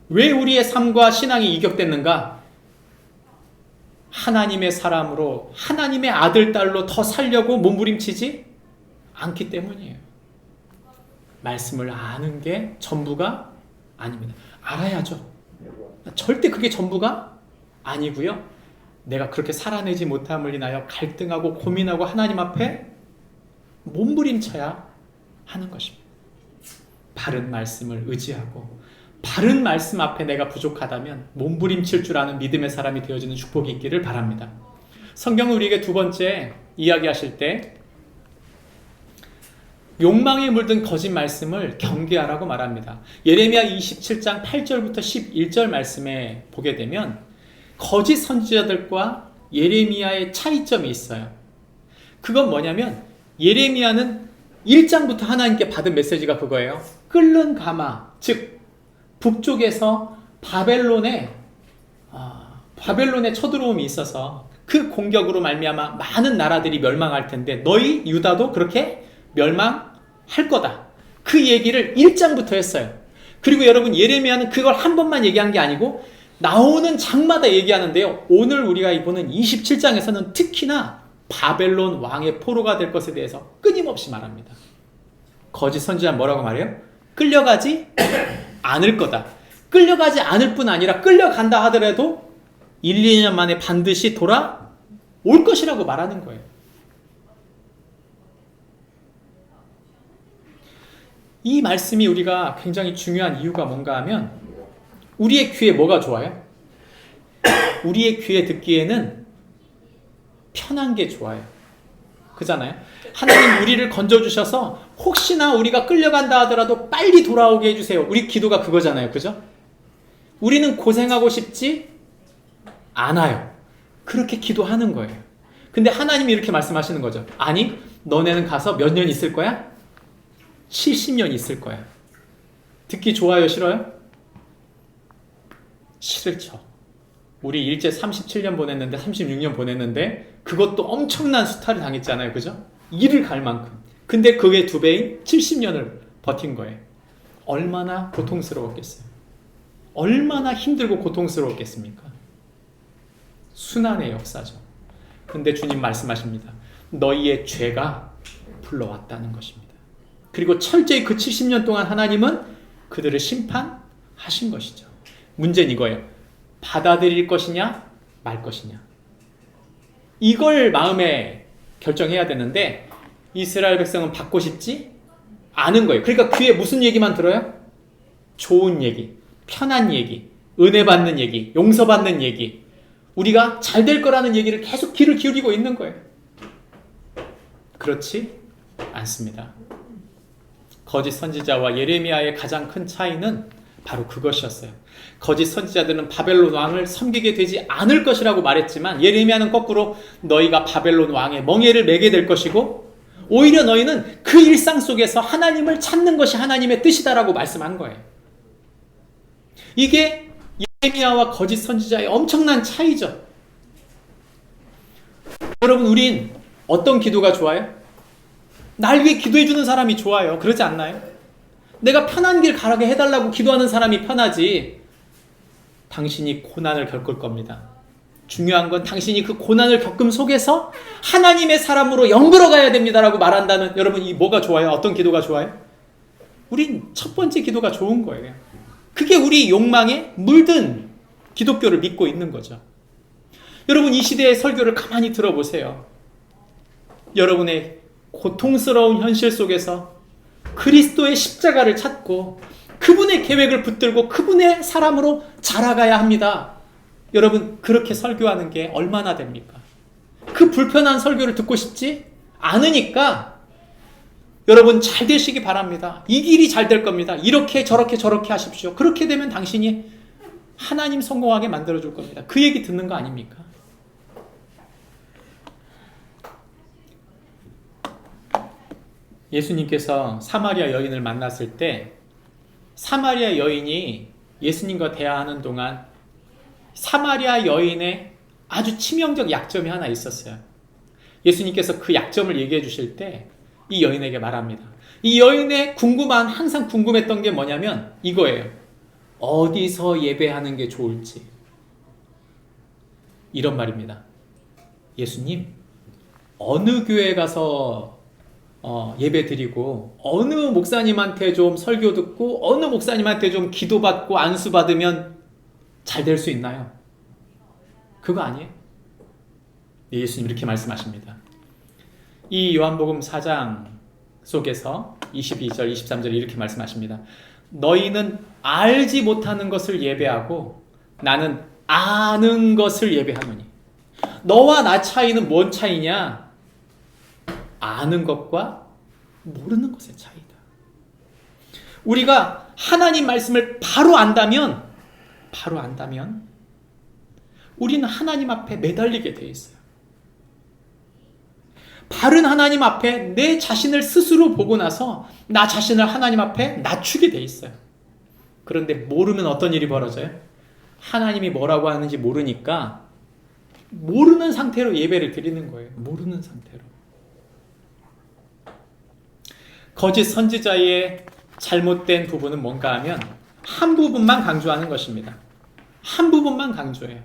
왜 우리의 삶과 신앙이 이격됐는가? 하나님의 사람으로, 하나님의 아들, 딸로 더 살려고 몸부림치지 않기 때문이에요. 말씀을 아는 게 전부가 아닙니다. 알아야죠. 절대 그게 전부가 아니고요. 내가 그렇게 살아내지 못함을 인하여 갈등하고 고민하고 하나님 앞에 몸부림쳐야 하는 것입니다. 바른 말씀을 의지하고 바른 말씀 앞에 내가 부족하다면 몸부림칠 줄 아는 믿음의 사람이 되어지는 축복이 있기를 바랍니다. 성경은 우리에게 두 번째 이야기하실 때 욕망에 물든 거짓 말씀을 경계하라고 말합니다. 예레미야 27장 8절부터 11절 말씀에 보게 되면 거짓 선지자들과 예레미야의 차이점이 있어요. 그건 뭐냐면 예레미야는 1장부터 하나님께 받은 메시지가 그거예요. 끓는 가마, 즉 북쪽에서 바벨론의 쳐들어옴이 있어서 그 공격으로 말미암아 많은 나라들이 멸망할 텐데 너희 유다도 그렇게 멸망할 거다. 그 얘기를 1장부터 했어요. 그리고 여러분, 예레미야는 그걸 한 번만 얘기한 게 아니고 나오는 장마다 얘기하는데요. 오늘 우리가 보는 27장에서는 특히나 바벨론 왕의 포로가 될 것에 대해서 끊임없이 말합니다. 거짓 선지자는 뭐라고 말해요? 끌려가지 않을 거다. 끌려가지 않을 뿐 아니라 끌려간다 하더라도 1, 2년 만에 반드시 돌아올 것이라고 말하는 거예요. 이 말씀이 우리가 굉장히 중요한 이유가 뭔가 하면 우리의 귀에 뭐가 좋아요? 우리의 귀에 듣기에는 편한 게 좋아요. 그잖아요. 하나님 우리를 건져주셔서 혹시나 우리가 끌려간다 하더라도 빨리 돌아오게 해주세요. 우리 기도가 그거잖아요. 그죠? 우리는 고생하고 싶지 않아요. 그렇게 기도하는 거예요. 근데 하나님이 이렇게 말씀하시는 거죠. 아니, 너네는 가서 몇 년 있을 거야? 70년 있을 거야. 듣기 좋아요? 싫어요? 싫죠. 우리 일제 37년 보냈는데 36년 보냈는데 그것도 엄청난 수탈을 당했잖아요. 그죠? 이를 갈 만큼. 근데 그게 2배인 70년을 버틴 거예요. 얼마나 고통스러웠겠어요. 얼마나 힘들고 고통스러웠겠습니까? 순환의 역사죠. 근데 주님 말씀하십니다. 너희의 죄가 불러왔다는 것입니다. 그리고 철저히 그 70년 동안 하나님은 그들을 심판하신 것이죠. 문제는 이거예요. 받아들일 것이냐 말 것이냐. 이걸 마음에 결정해야 되는데 이스라엘 백성은 받고 싶지 않은 거예요. 그러니까 귀에 무슨 얘기만 들어요? 좋은 얘기, 편한 얘기, 은혜 받는 얘기, 용서받는 얘기, 우리가 잘 될 거라는 얘기를 계속 귀를 기울이고 있는 거예요. 그렇지 않습니다. 거짓 선지자와 예레미야의 가장 큰 차이는 바로 그것이었어요. 거짓 선지자들은 바벨론 왕을 섬기게 되지 않을 것이라고 말했지만 예레미야는 거꾸로 너희가 바벨론 왕의 멍에를 매게 될 것이고 오히려 너희는 그 일상 속에서 하나님을 찾는 것이 하나님의 뜻이다라고 말씀한 거예요. 이게 예레미야와 거짓 선지자의 엄청난 차이죠. 여러분, 우린 어떤 기도가 좋아요? 날 위해 기도해 주는 사람이 좋아요. 그러지 않나요? 내가 편한 길 가게 해달라고 기도하는 사람이 편하지. 당신이 고난을 겪을 겁니다. 중요한 건 당신이 그 고난을 겪음 속에서 하나님의 사람으로 영으로 가야 됩니다라고 말한다는, 여러분, 이 뭐가 좋아요? 어떤 기도가 좋아요? 우린 첫 번째 기도가 좋은 거예요. 그게 우리 욕망에 물든 기독교를 믿고 있는 거죠. 여러분, 이 시대의 설교를 가만히 들어보세요. 여러분의 고통스러운 현실 속에서 그리스도의 십자가를 찾고 그분의 계획을 붙들고 그분의 사람으로 자라가야 합니다. 여러분, 그렇게 설교하는 게 얼마나 됩니까? 그 불편한 설교를 듣고 싶지 않으니까 여러분 잘 되시기 바랍니다. 이 길이 잘 될 겁니다. 이렇게 저렇게 하십시오. 그렇게 되면 당신이 하나님 성공하게 만들어줄 겁니다. 그 얘기 듣는 거 아닙니까? 예수님께서 사마리아 여인을 만났을 때 사마리아 여인이 예수님과 대화하는 동안 사마리아 여인의 아주 치명적 약점이 하나 있었어요. 예수님께서 그 약점을 얘기해 주실 때 이 여인에게 말합니다. 이 여인의 항상 궁금했던 게 뭐냐면 이거예요. 어디서 예배하는 게 좋을지. 이런 말입니다. 예수님, 어느 교회 가서 예배 드리고 어느 목사님한테 좀 설교 듣고 어느 목사님한테 좀 기도받고 안수 받으면 잘 될 수 있나요? 그거 아니에요? 예수님 이렇게 말씀하십니다. 이 요한복음 4장 속에서 22절, 23절 이렇게 말씀하십니다. 너희는 알지 못하는 것을 예배하고 나는 아는 것을 예배하노니. 너와 나 차이는 뭔 차이냐? 아는 것과 모르는 것의 차이다. 우리가 하나님 말씀을 바로 안다면 우리는 하나님 앞에 매달리게 돼 있어요. 바른 하나님 앞에 내 자신을 스스로 보고 나서 나 자신을 하나님 앞에 낮추게 돼 있어요. 그런데 모르면 어떤 일이 벌어져요? 하나님이 뭐라고 하는지 모르니까 모르는 상태로 예배를 드리는 거예요. 모르는 상태로. 거짓 선지자의 잘못된 부분은 뭔가 하면 한 부분만 강조하는 것입니다. 한 부분만 강조해요.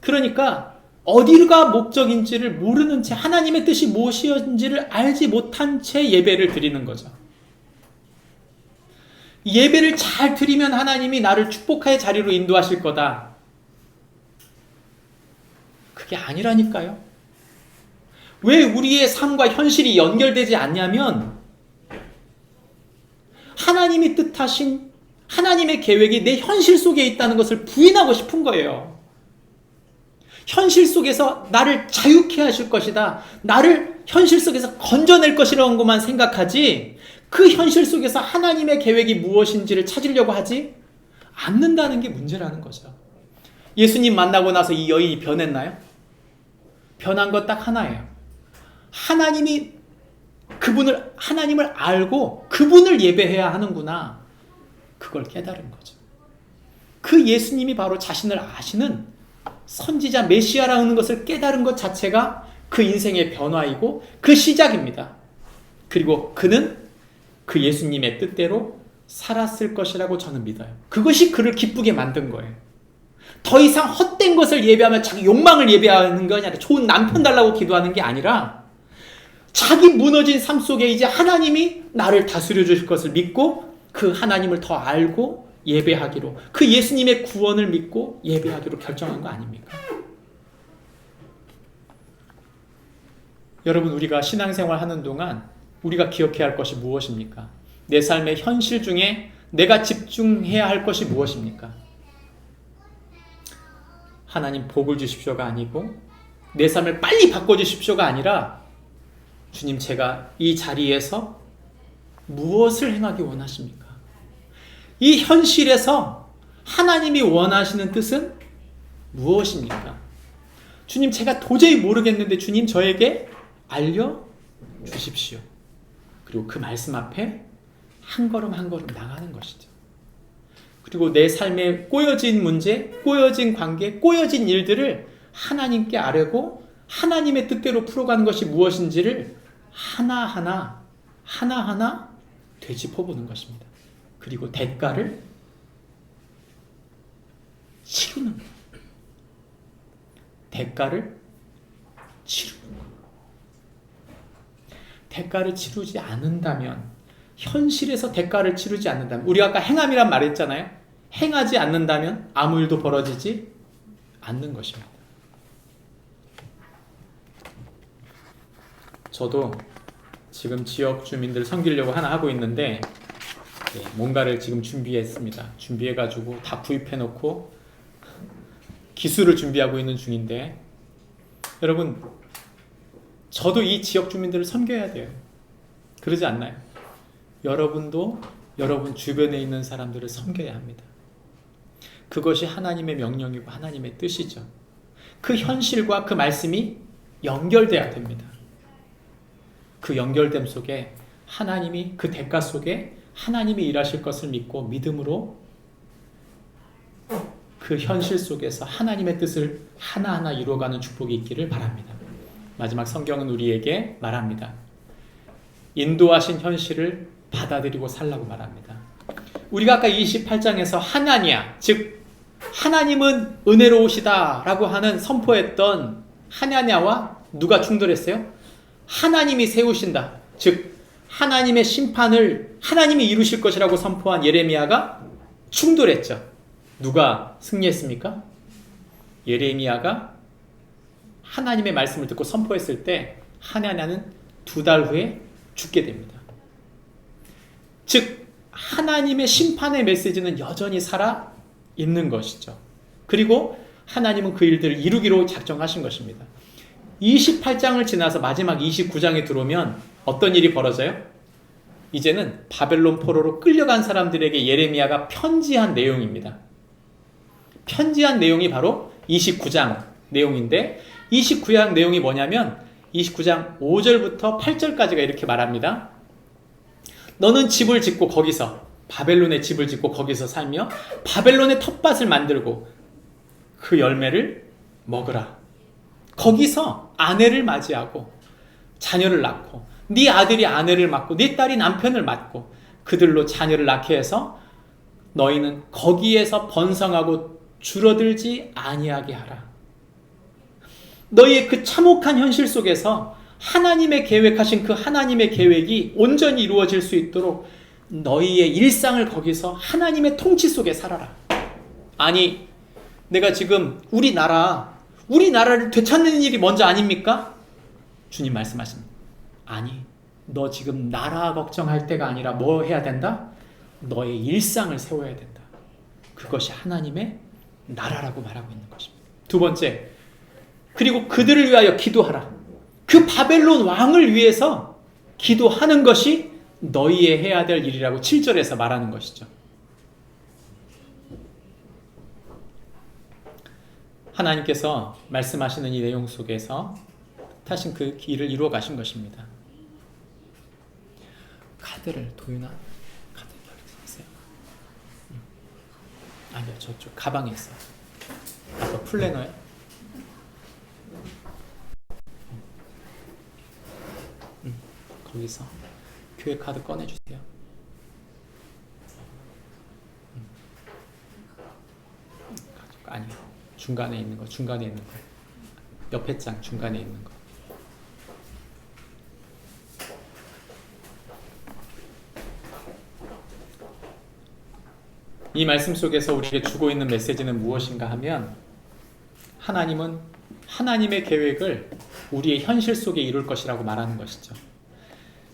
그러니까 어디가 목적인지를 모르는 채 하나님의 뜻이 무엇이었는지를 알지 못한 채 예배를 드리는 거죠. 예배를 잘 드리면 하나님이 나를 축복의 자리로 인도하실 거다. 그게 아니라니까요. 왜 우리의 삶과 현실이 연결되지 않냐면 하나님이 뜻하신 하나님의 계획이 내 현실 속에 있다는 것을 부인하고 싶은 거예요. 현실 속에서 나를 자유케 하실 것이다. 나를 현실 속에서 건져낼 것이라는 것만 생각하지 그 현실 속에서 하나님의 계획이 무엇인지를 찾으려고 하지 않는다는 게 문제라는 거죠. 예수님 만나고 나서 이 여인이 변했나요? 변한 것 딱 하나예요. 하나님을 알고 그분을 예배해야 하는구나. 그걸 깨달은 거죠. 그 예수님이 바로 자신을 아시는 선지자 메시아라는 것을 깨달은 것 자체가 그 인생의 변화이고 그 시작입니다. 그리고 그는 그 예수님의 뜻대로 살았을 것이라고 저는 믿어요. 그것이 그를 기쁘게 만든 거예요. 더 이상 헛된 것을 예배하면 자기 욕망을 예배하는 게 아니라 좋은 남편 달라고 기도하는 게 아니라 자기 무너진 삶 속에 이제 하나님이 나를 다스려 주실 것을 믿고 그 하나님을 더 알고 예배하기로, 그 예수님의 구원을 믿고 예배하기로 결정한 거 아닙니까? 여러분, 우리가 신앙생활 하는 동안 우리가 기억해야 할 것이 무엇입니까? 내 삶의 현실 중에 내가 집중해야 할 것이 무엇입니까? 하나님 복을 주십시오가 아니고 내 삶을 빨리 바꿔주십시오가 아니라 주님, 제가 이 자리에서 무엇을 행하기 원하십니까? 이 현실에서 하나님이 원하시는 뜻은 무엇입니까? 주님, 제가 도저히 모르겠는데 주님 저에게 주십시오. 그리고 그 말씀 앞에 한 걸음 한 걸음 나가는 것이죠. 그리고 내 삶에 꼬여진 문제, 꼬여진 관계, 꼬여진 일들을 하나님께 아뢰고 하나님의 뜻대로 풀어가는 것이 무엇인지를 하나하나 되짚어보는 것입니다. 그리고 대가를 치르는 거예요. 대가를 치르는 거예요. 대가를 치르지 않는다면, 현실에서 대가를 치르지 않는다면, 우리가 아까 행함이란 말했잖아요. 행하지 않는다면 아무 일도 벌어지지 않는 것입니다. 저도 지금 지역 주민들 섬기려고 하나 하고 있는데 뭔가를 지금 준비했습니다. 준비해가지고 다 구입해놓고 기술을 준비하고 있는 중인데, 여러분, 저도 이 지역 주민들을 섬겨야 돼요. 그러지 않나요? 여러분도 여러분 주변에 있는 사람들을 섬겨야 합니다. 그것이 하나님의 명령이고 하나님의 뜻이죠. 그 현실과 그 말씀이 연결돼야 됩니다. 그 연결됨 속에 하나님이, 그 대가 속에 하나님이 일하실 것을 믿고 믿음으로 그 현실 속에서 하나님의 뜻을 하나하나 이루어가는 축복이 있기를 바랍니다. 마지막 성경은 우리에게 말합니다. 인도하신 현실을 받아들이고 살라고 말합니다. 우리가 아까 28장에서 하나냐, 즉 하나님은 은혜로우시다 라고 하는 선포했던 하나냐와 누가 충돌했어요? 하나님이 세우신다, 즉 하나님의 심판을 하나님이 이루실 것이라고 선포한 예레미야가 충돌했죠. 누가 승리했습니까? 예레미야가 하나님의 말씀을 듣고 선포했을 때 하나냐는 2달 후에 죽게 됩니다. 즉 하나님의 심판의 메시지는 여전히 살아 있는 것이죠. 그리고 하나님은 그 일들을 이루기로 작정하신 것입니다. 28장을 지나서 마지막 29장에 들어오면 어떤 일이 벌어져요? 이제는 바벨론 포로로 끌려간 사람들에게 예레미야가 편지한 내용입니다. 편지한 내용이 바로 29장 내용인데, 29장 내용이 뭐냐면 29장 5절부터 8절까지가 이렇게 말합니다. 너는 집을 짓고 거기서, 바벨론의 집을 짓고 거기서 살며 바벨론의 텃밭을 만들고 그 열매를 먹으라. 거기서 아내를 맞이하고 자녀를 낳고 네 아들이 아내를 맞고 네 딸이 남편을 맞고 그들로 자녀를 낳게 해서 너희는 거기에서 번성하고 줄어들지 아니하게 하라. 너희의 그 참혹한 현실 속에서 하나님의 계획하신 그 하나님의 계획이 온전히 이루어질 수 있도록 너희의 일상을 거기서 하나님의 통치 속에 살아라. 아니, 내가 지금 우리나라를 되찾는 일이 먼저 아닙니까? 주님 말씀하십니다. 아니, 너 지금 나라 걱정할 때가 아니라 뭐 해야 된다? 너의 일상을 세워야 된다. 그것이 하나님의 나라라고 말하고 있는 것입니다. 두 번째, 그리고 그들을 위하여 기도하라. 그 바벨론 왕을 위해서 기도하는 것이 너희의 해야 될 일이라고 7절에서 말하는 것이죠. 하나님께서 말씀하시는 이 내용 속에서 타신 그 길을 이루어 가신 것입니다. 카드를, 도윤아, 카드 여기 있어요. 아니요, 저쪽 가방에 있어. 아까 플래너에. 거기서 교회 카드 꺼내주세요. 아니요, 중간에 있는 거, 옆에 장 중간에 있는 거. 이 말씀 속에서 우리에게 주고 있는 메시지는 무엇인가 하면, 하나님은 하나님의 계획을 우리의 현실 속에 이룰 것이라고 말하는 것이죠.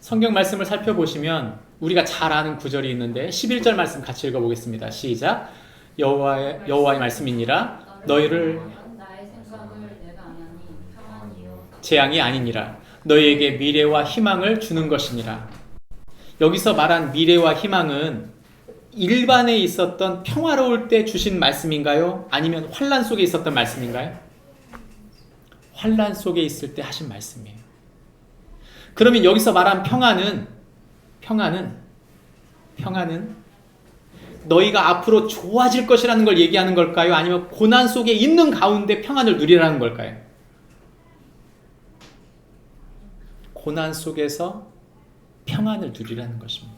성경 말씀을 살펴보시면 우리가 잘 아는 구절이 있는데 11절 말씀 같이 읽어보겠습니다. 시작. 여호와의 말씀이니라 너희를 나의 생각을 내가 아나니 평안이요 재앙이 아니니라 너희에게 미래와 희망을 주는 것이니라. 여기서 말한 미래와 희망은 일반에 있었던 평화로울 때 주신 말씀인가요? 아니면 환난 속에 있었던 말씀인가요? 환난 속에 있을 때 하신 말씀이에요. 그러면 여기서 말한 평안은 너희가 앞으로 좋아질 것이라는 걸 얘기하는 걸까요? 아니면 고난 속에 있는 가운데 평안을 누리라는 걸까요? 고난 속에서 평안을 누리라는 것입니다.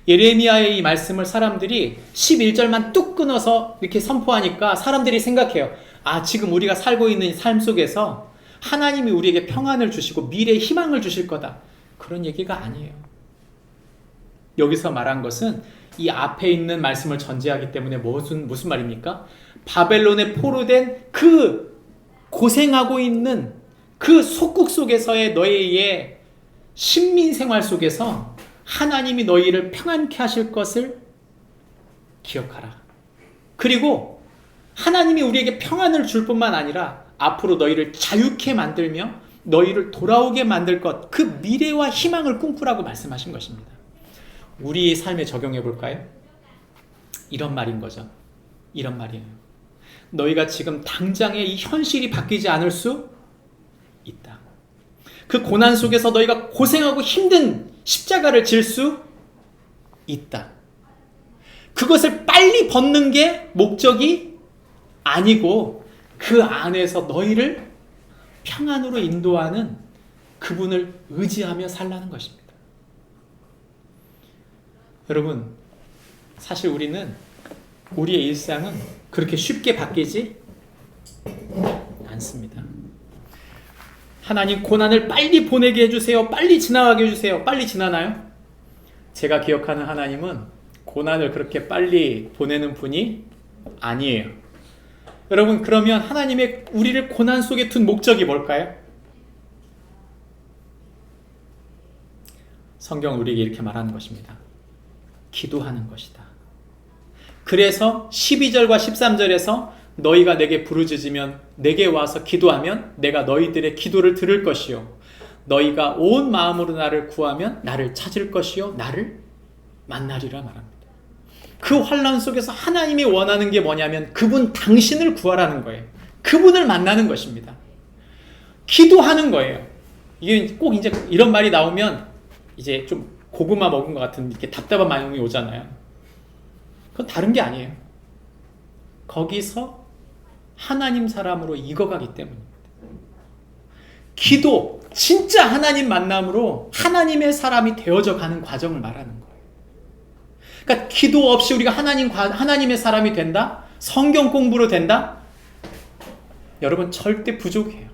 예레미야의 이 말씀을 사람들이 11절만 뚝 끊어서 이렇게 선포하니까 사람들이 생각해요. 아, 지금 우리가 살고 있는 삶 속에서 하나님이 우리에게 평안을 주시고 미래의 희망을 주실 거다. 그런 얘기가 아니에요. 여기서 말한 것은 이 앞에 있는 말씀을 전제하기 때문에 무슨 말입니까? 바벨론에 포로된 그 고생하고 있는 그 속국 속에서의 너희의 신민 생활 속에서 하나님이 너희를 평안케 하실 것을 기억하라. 그리고 하나님이 우리에게 평안을 줄 뿐만 아니라 앞으로 너희를 자유케 만들며 너희를 돌아오게 만들 것, 그 미래와 희망을 꿈꾸라고 말씀하신 것입니다. 우리의 삶에 적용해 볼까요? 이런 말인 거죠. 이런 말이에요. 너희가 지금 당장의 이 현실이 바뀌지 않을 수 있다. 그 고난 속에서 너희가 고생하고 힘든 십자가를 질 수 있다. 그것을 빨리 벗는 게 목적이 아니고 그 안에서 너희를 평안으로 인도하는 그분을 의지하며 살라는 것입니다. 여러분, 사실 우리의 일상은 그렇게 쉽게 바뀌지 않습니다. 하나님 고난을 빨리 보내게 해주세요. 빨리 지나가게 해주세요. 빨리 지나나요? 제가 기억하는 하나님은 고난을 그렇게 빨리 보내는 분이 아니에요. 여러분, 그러면 하나님의 우리를 고난 속에 둔 목적이 뭘까요? 성경은 우리에게 이렇게 말하는 것입니다. 기도하는 것이다. 그래서 12절과 13절에서 너희가 내게 부르짖으면 내게 와서 기도하면 내가 너희들의 기도를 들을 것이요 너희가 온 마음으로 나를 구하면 나를 찾을 것이요 나를 만나리라 말합니다. 그 환난 속에서 하나님이 원하는 게 뭐냐면 그분 당신을 구하라는 거예요. 그분을 만나는 것입니다. 기도하는 거예요. 이게 꼭 이제 이런 말이 나오면 이제 좀 고구마 먹은 것 같은 이렇게 답답한 마음이 오잖아요. 그건 다른 게 아니에요. 거기서 하나님 사람으로 익어가기 때문입니다. 기도, 진짜 하나님 만남으로 하나님의 사람이 되어져 가는 과정을 말하는 거예요. 그러니까 기도 없이 우리가 하나님의 사람이 된다? 성경 공부로 된다? 여러분, 절대 부족해요.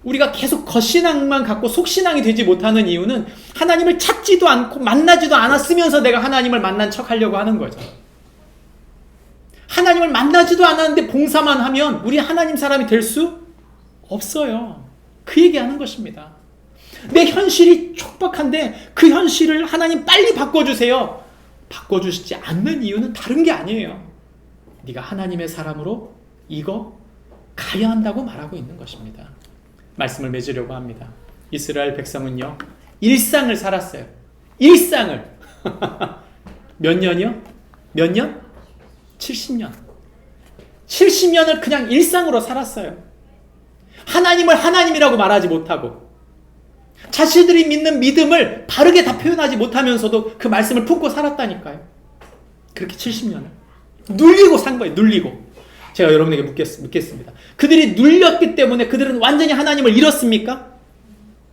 우리가 계속 겉신앙만 갖고 속신앙이 되지 못하는 이유는 하나님을 찾지도 않고 만나지도 않았으면서 내가 하나님을 만난 척 하려고 하는 거죠. 하나님을 만나지도 않았는데 봉사만 하면 우리 하나님 사람이 될 수 없어요. 그 얘기하는 것입니다. 내 현실이 촉박한데 그 현실을 하나님 빨리 바꿔주세요. 바꿔주시지 않는 이유는 다른 게 아니에요. 네가 하나님의 사람으로 이거 가야 한다고 말하고 있는 것입니다. 말씀을 맺으려고 합니다. 이스라엘 백성은요, 일상을 살았어요. 일상을. 몇 년이요? 몇 년? 70년. 70년을 그냥 일상으로 살았어요. 하나님을 하나님이라고 말하지 못하고 자신들이 믿는 믿음을 바르게 다 표현하지 못하면서도 그 말씀을 품고 살았다니까요. 그렇게 70년을 눌리고 산 거예요. 눌리고. 제가 여러분에게 묻겠습니다. 그들이 눌렸기 때문에 그들은 완전히 하나님을 잃었습니까?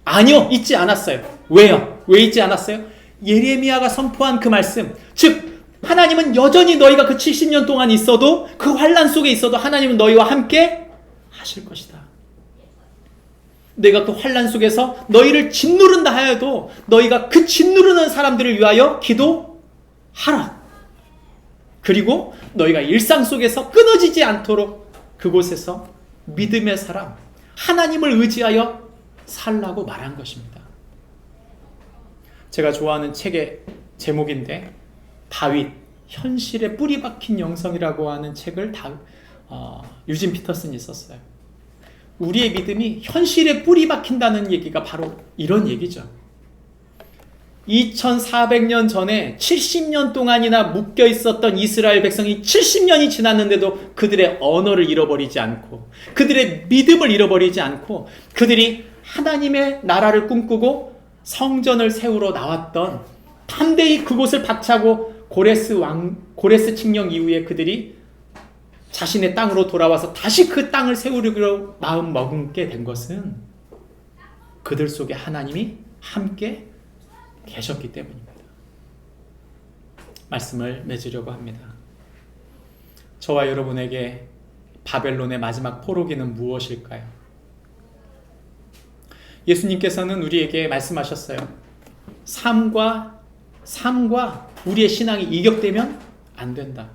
아니요, 잊지 않았어요. 왜요? 왜 잊지 않았어요? 예레미야가 선포한 그 말씀, 즉 하나님은 여전히 너희가 그 70년 동안 있어도, 그 환난 속에 있어도 하나님은 너희와 함께 하실 것이다. 내가 그 환난 속에서 너희를 짓누른다 하여도 너희가 그 짓누르는 사람들을 위하여 기도하라. 그리고 너희가 일상 속에서 끊어지지 않도록 그곳에서 믿음의 사람, 하나님을 의지하여 살라고 말한 것입니다. 제가 좋아하는 책의 제목인데 다윗, 현실에 뿌리 박힌 영성이라고 하는 책을 유진 피터슨이 썼어요. 우리의 믿음이 현실에 뿌리 박힌다는 얘기가 바로 이런 얘기죠. 2400년 전에 70년 동안이나 묶여 있었던 이스라엘 백성이 70년이 지났는데도 그들의 언어를 잃어버리지 않고 그들의 믿음을 잃어버리지 않고 그들이 하나님의 나라를 꿈꾸고 성전을 세우러 나왔던, 담대히 그곳을 박차고 고레스 칙령 이후에 그들이 자신의 땅으로 돌아와서 다시 그 땅을 세우려고 마음 먹게 된 것은 그들 속에 하나님이 함께 계셨기 때문입니다. 말씀을 맺으려고 합니다. 저와 여러분에게 바벨론의 마지막 포로기는 무엇일까요? 예수님께서는 우리에게 말씀하셨어요. 삶과 우리의 신앙이 이격되면 안 된다.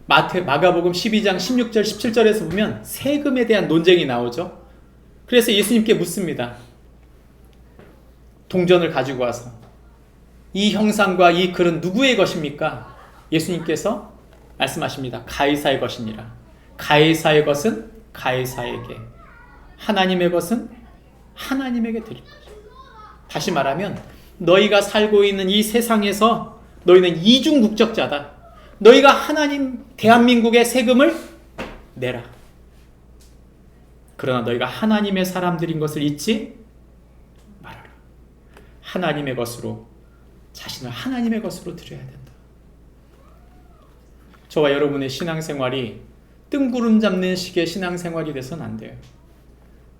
마가복음 12장 16절 17절에서 보면 세금에 대한 논쟁이 나오죠. 그래서 예수님께 묻습니다. 동전을 가지고 와서 이 형상과 이 글은 누구의 것입니까? 예수님께서 말씀하십니다. 가이사의 것이니라. 가이사의 것은 가이사에게, 하나님의 것은 하나님에게 드릴 것이다. 다시 말하면 너희가 살고 있는 이 세상에서 너희는 이중 국적자다. 너희가 하나님 대한민국의 세금을 내라. 그러나 너희가 하나님의 사람들인 것을 잊지 말아라. 하나님의 것으로, 자신을 하나님의 것으로 드려야 된다. 저와 여러분의 신앙생활이 뜬구름 잡는 식의 신앙생활이 돼서는 안 돼요.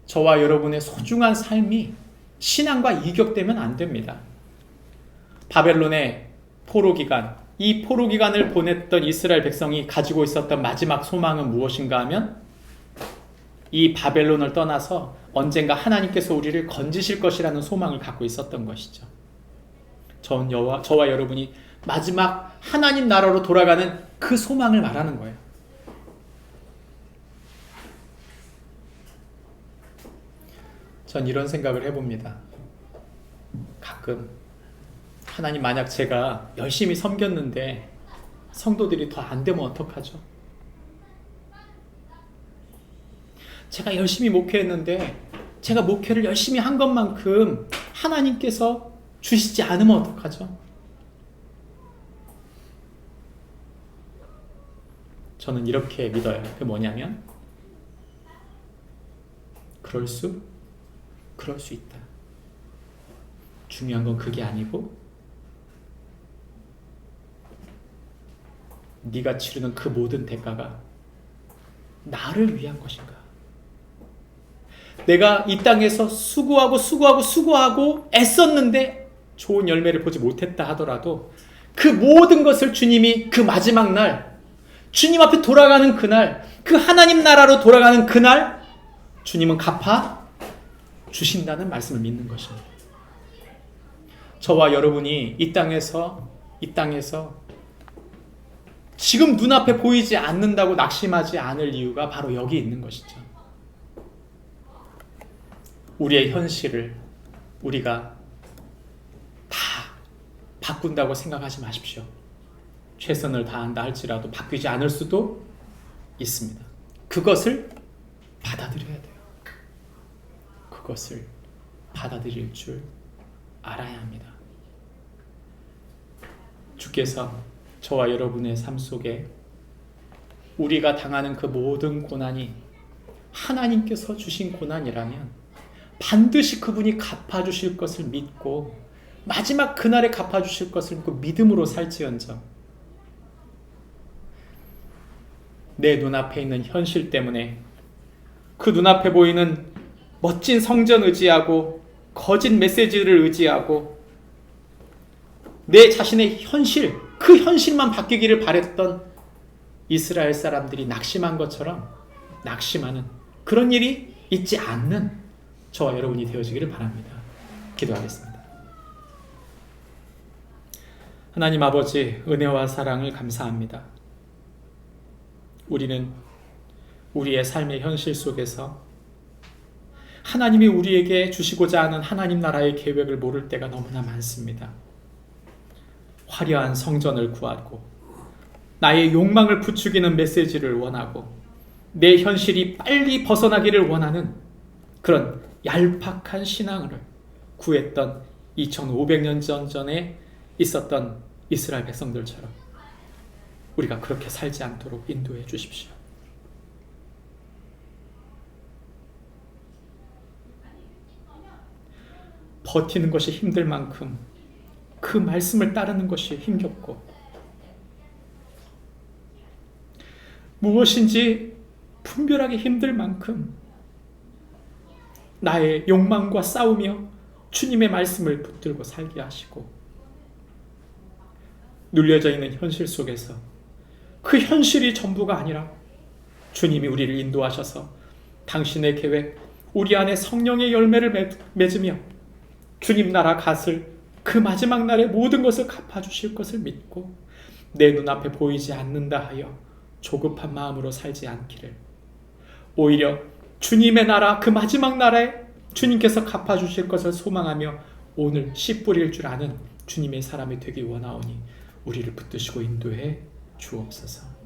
저와 여러분의 소중한 삶이 신앙과 이격되면 안 됩니다. 바벨론의 포로기간, 이 포로기간을 보냈던 이스라엘 백성이 가지고 있었던 마지막 소망은 무엇인가 하면 이 바벨론을 떠나서 언젠가 하나님께서 우리를 건지실 것이라는 소망을 갖고 있었던 것이죠. 저와 여러분이 마지막 하나님 나라로 돌아가는 그 소망을 말하는 거예요. 전 이런 생각을 해봅니다. 가끔 하나님, 만약 제가 열심히 섬겼는데 성도들이 더 안 되면 어떡하죠? 제가 열심히 목회했는데 제가 목회를 열심히 한 것만큼 하나님께서 주시지 않으면 어떡하죠? 저는 이렇게 믿어요. 그게 뭐냐면 그럴 수 있다. 중요한 건 그게 아니고 네가 치르는 그 모든 대가가 나를 위한 것인가? 내가 이 땅에서 수고하고 애썼는데 좋은 열매를 보지 못했다 하더라도 그 모든 것을 주님이 그 마지막 날, 주님 앞에 돌아가는 그날, 그 하나님 나라로 돌아가는 그날 주님은 갚아 주신다는 말씀을 믿는 것입니다. 저와 여러분이 이 땅에서 지금 눈앞에 보이지 않는다고 낙심하지 않을 이유가 바로 여기 있는 것이죠. 우리의 현실을 우리가 다 바꾼다고 생각하지 마십시오. 최선을 다한다 할지라도 바뀌지 않을 수도 있습니다. 그것을 받아들여야 돼요. 그것을 받아들일 줄 알아야 합니다. 주께서 저와 여러분의 삶 속에 우리가 당하는 그 모든 고난이 하나님께서 주신 고난이라면 반드시 그분이 갚아주실 것을 믿고 마지막 그날에 갚아주실 것을 믿고 믿음으로 살지언정 내 눈앞에 있는 현실 때문에 그 눈앞에 보이는 멋진 성전 의지하고 거짓 메시지를 의지하고 내 자신의 현실, 그 현실만 바뀌기를 바랬던 이스라엘 사람들이 낙심한 것처럼 낙심하는 그런 일이 있지 않는 저와 여러분이 되어지기를 바랍니다. 기도하겠습니다. 하나님 아버지, 은혜와 사랑을 감사합니다. 우리는 우리의 삶의 현실 속에서 하나님이 우리에게 주시고자 하는 하나님 나라의 계획을 모를 때가 너무나 많습니다. 화려한 성전을 구하고 나의 욕망을 부추기는 메시지를 원하고 내 현실이 빨리 벗어나기를 원하는 그런 얄팍한 신앙을 구했던 2500년 전에 있었던 이스라엘 백성들처럼 우리가 그렇게 살지 않도록 인도해 주십시오. 버티는 것이 힘들 만큼 그 말씀을 따르는 것이 힘겹고, 무엇인지 분별하기 힘들 만큼 나의 욕망과 싸우며 주님의 말씀을 붙들고 살게 하시고, 눌려져 있는 현실 속에서 그 현실이 전부가 아니라 주님이 우리를 인도하셔서 당신의 계획, 우리 안에 성령의 열매를 맺으며 주님 나라 갓을 그 마지막 날에 모든 것을 갚아주실 것을 믿고 내 눈앞에 보이지 않는다 하여 조급한 마음으로 살지 않기를, 오히려 주님의 나라 그 마지막 날에 주님께서 갚아주실 것을 소망하며 오늘 씨 뿌릴 줄 아는 주님의 사람이 되기 원하오니 우리를 붙드시고 인도해 주옵소서.